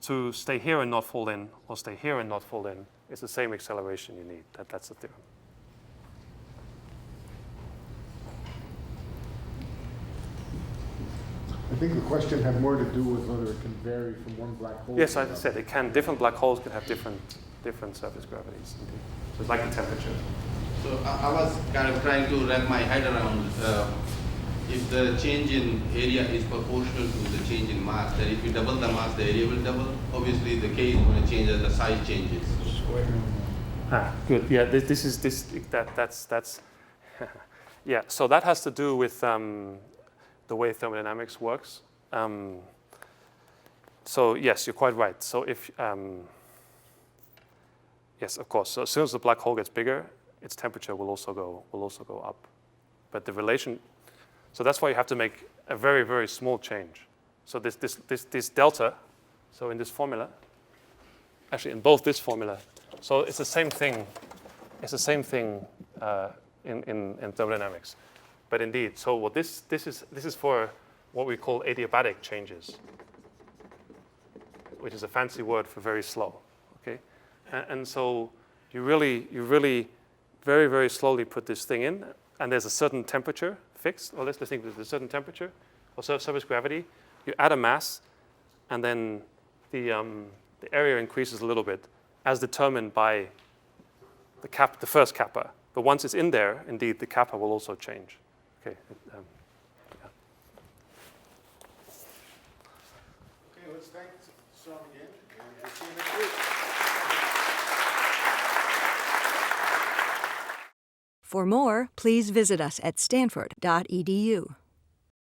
to stay here and not fall in, or stay here and not fall in, it's the same acceleration you need. That's the theorem. I think the question had more to do with whether it can vary from one black hole. Yes, as I said, different black holes can have different surface gravities. Indeed. So it's like the temperature. So I was kind of trying to wrap my head around if the change in area is proportional to the change in mass, that if you double the mass, the area will double. Obviously, the K is going to change as the size changes. Good. Yeah, that's yeah. So that has to do with the way thermodynamics works. So yes, you're quite right. So if yes, of course. So as soon as the black hole gets bigger, its temperature will also go up. But the relation. So that's why you have to make a very, very small change. So this delta. So in this formula, actually in both this formula. So it's the same thing. It's the same thing in thermodynamics. But indeed, so what this is for what we call adiabatic changes, which is a fancy word for very slow. Okay, and so you really very, very slowly put this thing in, and there's a certain temperature fixed. Or let's think there's a certain temperature or surface gravity. You add a mass, and then the area increases a little bit, as determined by the first kappa. But once it's in there, indeed, the kappa will also change. Okay. Okay, let's thank Sam again, and we'll see you next week. For more, please visit us at stanford.edu.